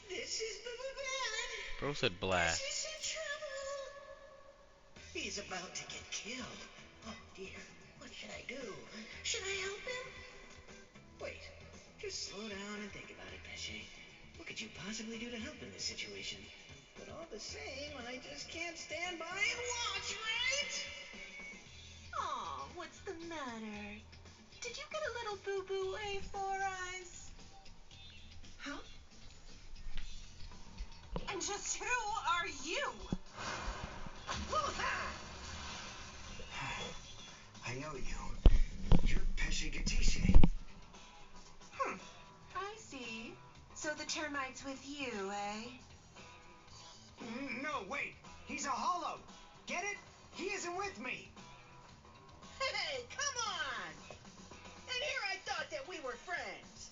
This is bad. Bro said blast. This is in trouble. He's about to get killed. Oh dear, what should I do? Should I help him? Wait, just slow down and think about it, Pesci. What could you possibly do to help in this situation? But all the same, I just can't stand by and watch, right? Aw, what's the matter? Did you get a little boo-boo, A4 Eyes? Huh? And just who are you? I know you. You're Pesci Gattiche. I see. So the termite's with you, eh? No, wait. He's a holo. Get it? He isn't with me. Hey, come on! And here I thought that we were friends.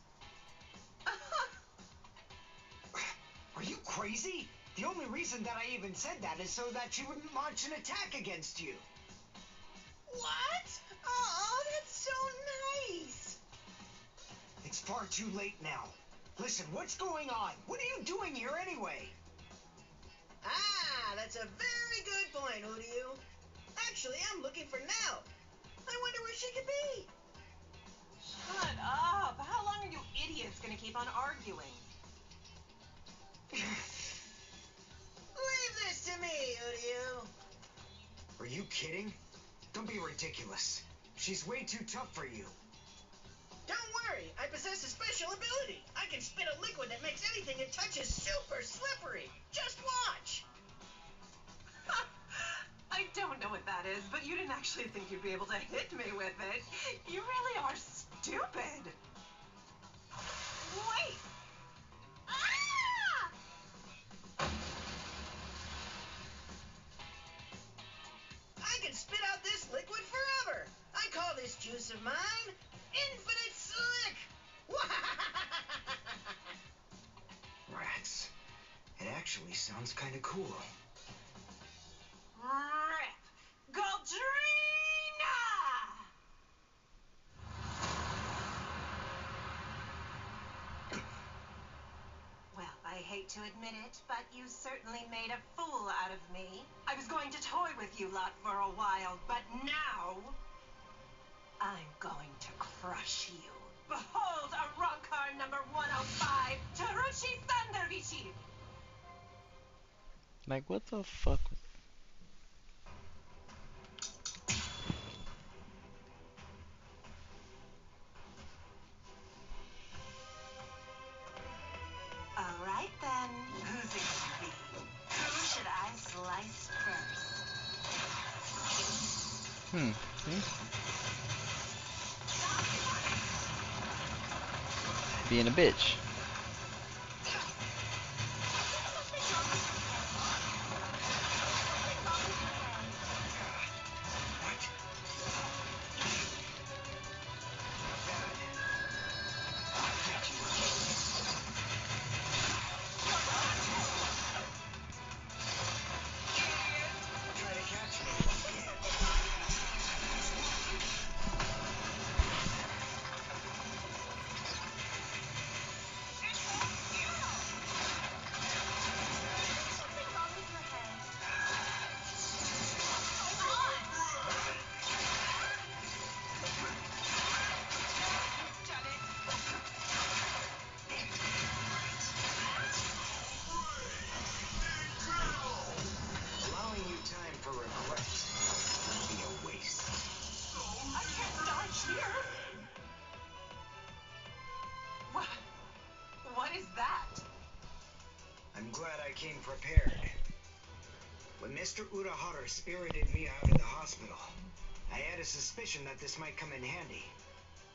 Are you crazy? The only reason that I even said that is so that she wouldn't launch an attack against you. What? Oh, that's so nice. It's far too late now. Listen, what's going on? What are you doing here anyway? Ah, that's a very good point, Uryu. Actually, I'm looking for Nell. I wonder where she could be. Shut up. How long are you idiots gonna keep on arguing? Leave this to me, Uryu. Are you kidding? Don't be ridiculous. She's way too tough for you. Don't worry, I possess a special ability. I can spit a liquid that makes anything it touches super slippery. Just watch. I don't know what that is, but you didn't actually think you'd be able to hit me with it. You really are stupid. Wait! Ah! I can spit out this liquid forever. I call this juice of mine Infinite Slick. Rats. It actually sounds kind of cool. Rip! Goldrina! Well, I hate to admit it, but you certainly made a fool out of me. I was going to toy with you lot for a while, but now I'm going to crush you. Behold, Arrancar number 105, Taruchi Thundervichi! Like, what the fuck? All right then, who's it gonna be? Who should I slice first? See? Being a bitch. I'm glad I came prepared. When Mr. Urahara spirited me out of the hospital, I had a suspicion that this might come in handy.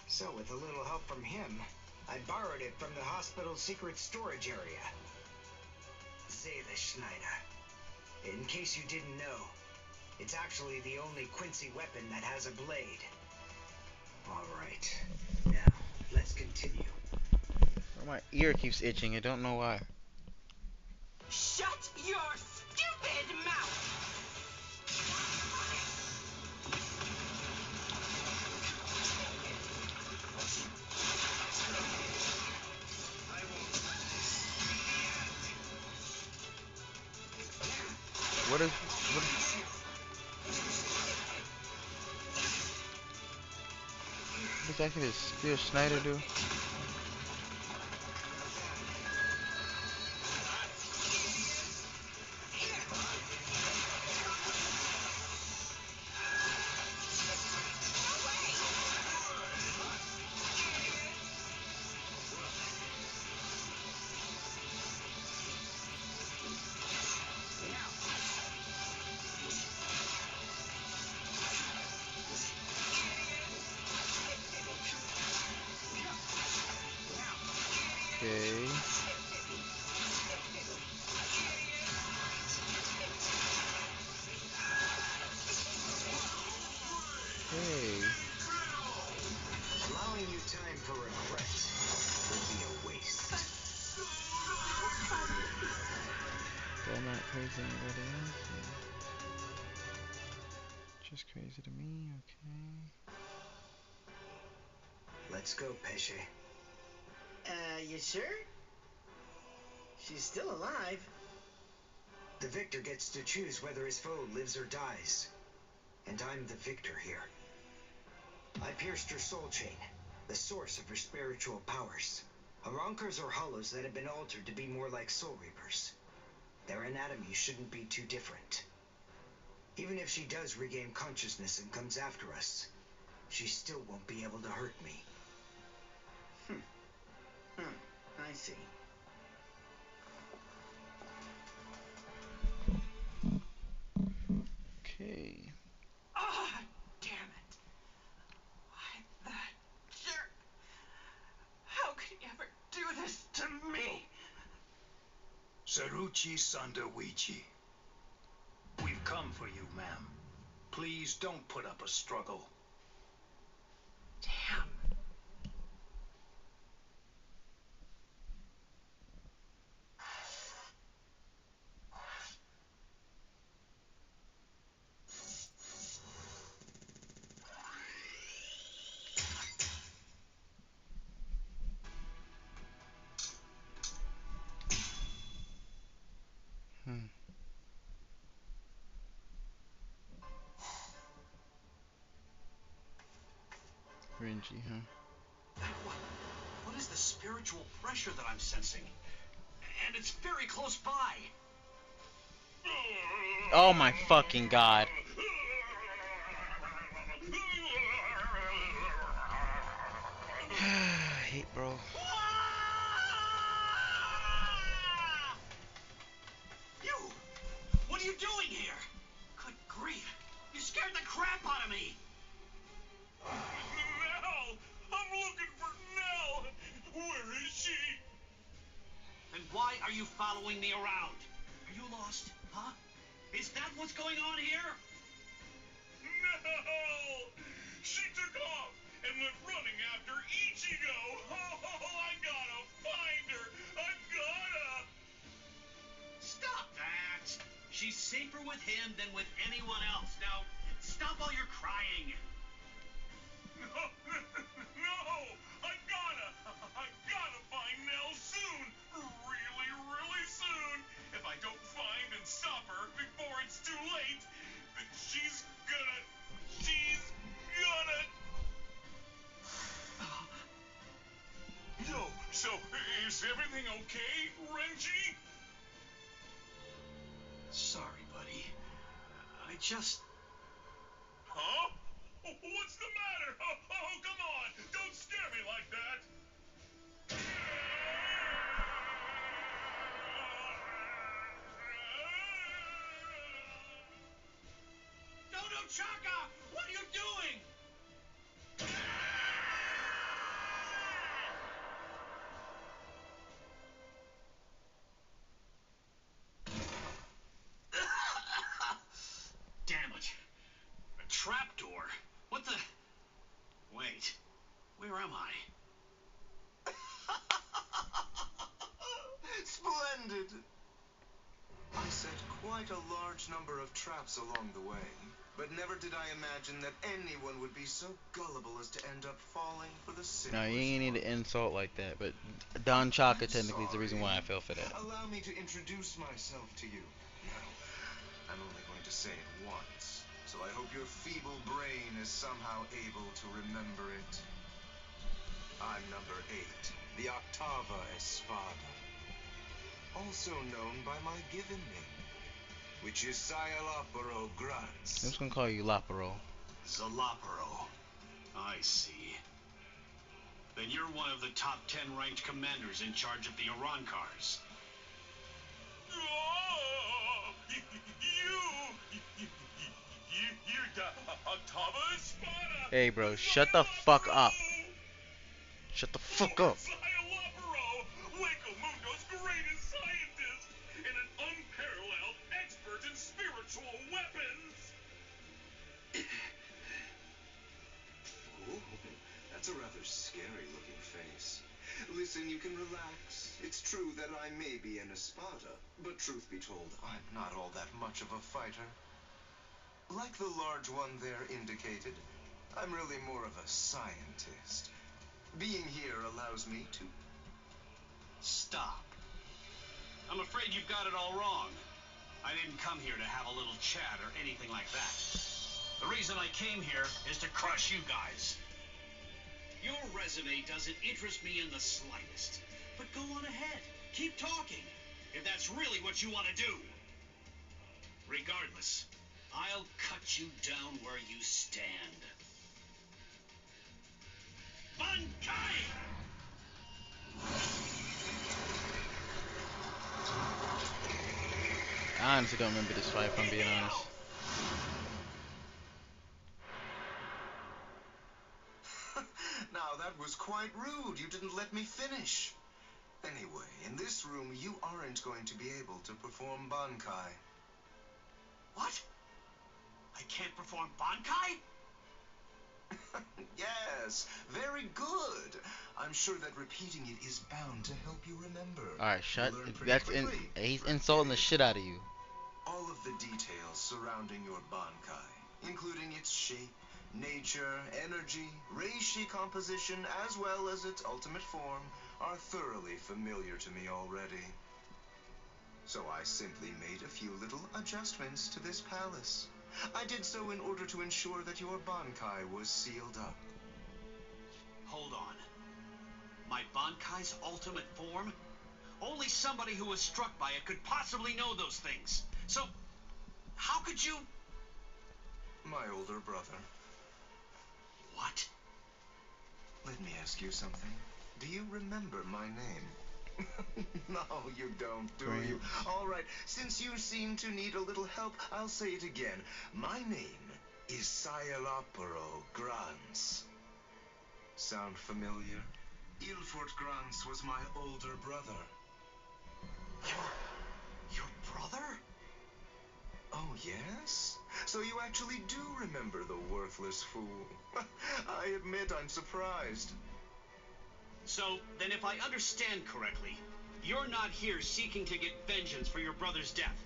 So with a little help from him, I borrowed it from the hospital's secret storage area. Zayla Schneider. In case you didn't know, it's actually the only Quincy weapon that has a blade. Alright, now, let's continue. My ear keeps itching, I don't know why. Shut your stupid mouth! What exactly does Spear Schneider do? Okay. Hey. Allowing you time for regret will be a waste. They're not crazy to anybody else. Just crazy to me, okay. Let's go, Pesce. You sure? She's still alive. The victor gets to choose whether his foe lives or dies. And I'm the victor here. I pierced her soul chain, the source of her spiritual powers. Arankars are hollows that have been altered to be more like soul reapers. Their anatomy shouldn't be too different. Even if she does regain consciousness and comes after us, she still won't be able to hurt me. I see. Okay. Ah, damn it. Why, that jerk. How could he ever do this to me? Saruchi Sandawichi. We've come for you, ma'am. Please don't put up a struggle. Damn. Cringy, huh? What is the spiritual pressure that I'm sensing? And it's very close by. Oh my fucking god. I hate, bro. You! What are you doing here? Good grief. You scared the crap out of me. Nell! I'm looking for Nell! Where is she? Then why are you following me around? Are you lost, huh? Is that what's going on here? No! She took off and went running after Ichigo! Oh, I gotta find her! I gotta! Stop that! She's safer with him than with anyone else. Now, stop all your crying. No! I gotta find Nell soon! Really, really soon! If I don't find and stop her before it's too late, then she's gonna... Yo, so, is everything okay, Renji? Sorry, buddy. I just... Huh? What's the matter? Oh, come on! Don't scare me like that! Chaka! What are you doing? Damn it. A trapdoor? What the... Wait. Where am I? Splendid! I set quite a large number of traps along the way, but never did I imagine that anyone would be so gullible as to end up falling for the simplest No, you ain't need one. to insult like that, but Don Chaka I'm technically is the reason why I sorry. fell for that. Allow me to introduce myself to you. Now, I'm only going to say it once, so I hope your feeble brain is somehow able to remember it. I'm number 8, the Octava Espada, also known by my given name, which is Sayalaparo I'm Grants. just gonna call you Laparo. Zalaparo. I see. Then you're one of the top 10 ranked commanders in charge of the Arankars. You're the Octava Espada. Hey, bro, shut the fuck up. Shut the fuck up. Sayalaparo, Wacomundo's greatest scientist, and an unparalleled expert in spiritual weapons. Oh, that's a rather scary-looking face. Listen, you can relax. It's true that I may be an Espada, but truth be told, I'm not all that much of a fighter. Like the large one there indicated, I'm really more of a scientist. Being here allows me to... Stop. I'm afraid you've got it all wrong. I didn't come here to have a little chat or anything like that. The reason I came here is to crush you guys. Your resume doesn't interest me in the slightest. But go on ahead. Keep talking. If that's really what you want to do. Regardless, I'll cut you down where you stand. Bankai! I honestly don't remember this fight, if I'm being honest. Now, that was quite rude. You didn't let me finish. Anyway, in this room, you aren't going to be able to perform Bankai. What? I can't perform Bankai? Yes, very good. I'm sure that repeating it is bound to help you remember. Alright, shut. Learn pretty That's in. quickly. He's insulting the shit out of you. All of the details surrounding your Bankai, including its shape, nature, energy, reishi composition, as well as its ultimate form, are thoroughly familiar to me already. So I simply made a few little adjustments to this palace. I did so in order to ensure that your Bankai was sealed up. Hold on. My Bankai's ultimate form? Only somebody who was struck by it could possibly know those things. So, how could you... My older brother. What? Let me ask you something. Do you remember my name? No, you don't, do you? All right, since you seem to need a little help, I'll say it again. My name is Sayalaparo Grants. Sound familiar? Ilfort Grants was my older brother. Your brother? Oh, yes? So you actually do remember the worthless fool. I admit I'm surprised. So, then if I understand correctly, you're not here seeking to get vengeance for your brother's death.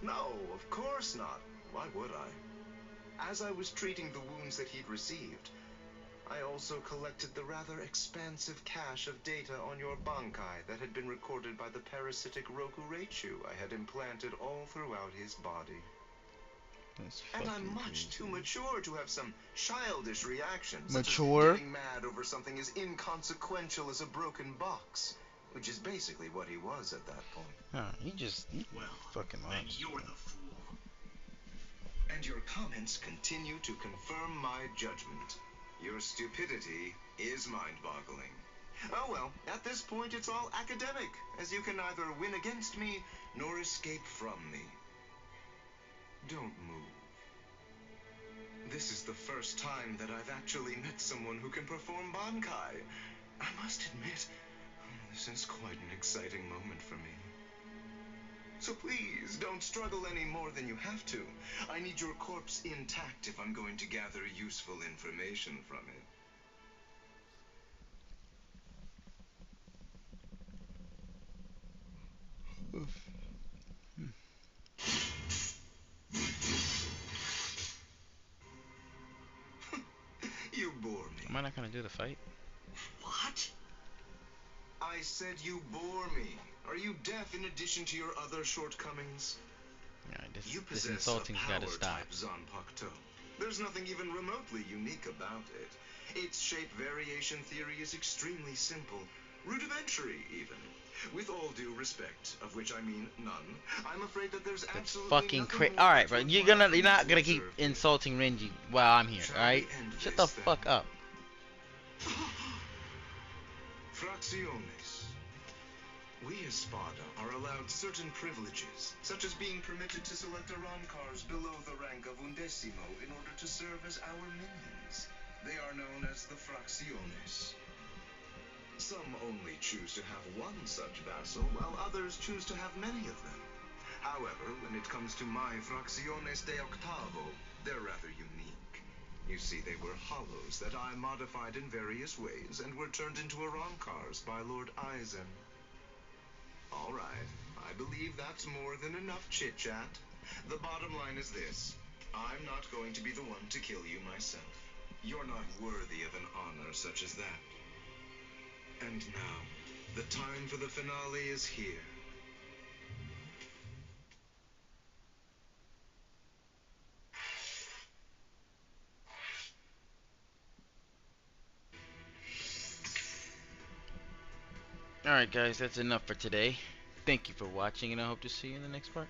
No, of course not. Why would I? As I was treating the wounds that he'd received, I also collected the rather expansive cache of data on your Bankai that had been recorded by the parasitic Rokureichu I had implanted all throughout his body. And I'm much too mature to have some childish reactions, such as getting mad over something as inconsequential as a broken box, which is basically what he was at that point. Well, fucking then you're the fool. And your comments continue to confirm my judgment. Your stupidity is mind-boggling. Oh well, at this point it's all academic, as you can neither win against me nor escape from me. Don't move. This is the first time that I've actually met someone who can perform Bankai. I must admit, this is quite an exciting moment for me. So please, don't struggle any more than you have to. I need your corpse intact if I'm going to gather useful information from it. You bore me. Am I not gonna do the fight? What? I said you bore me. Are you deaf in addition to your other shortcomings? Yeah, You this possess insulting's a power gotta stop. type Zanpakuto. There's nothing even remotely unique about it. Its shape variation theory is extremely simple, rudimentary even. With all due respect, of which I mean none, I'm afraid that there's That's absolutely fucking nothing crazy. more Alright, to bro. You're not gonna keep insulting Renji while I'm here, alright? Shut the fuck up. Fracciones. We as Spada are allowed certain privileges, such as being permitted to select Arancars below the rank of Undecimo in order to serve as our minions. They are known as the Fracciones. Some only choose to have one such vassal, while others choose to have many of them. However, when it comes to my Fracciones de Octavo, they're rather unique. You see, they were hollows that I modified in various ways and were turned into Arancars by Lord Eisen. All right, I believe that's more than enough chit-chat. The bottom line is this. I'm not going to be the one to kill you myself. You're not worthy of an honor such as that. And now, the time for the finale is here. Alright guys, that's enough for today. Thank you for watching and I hope to see you in the next part.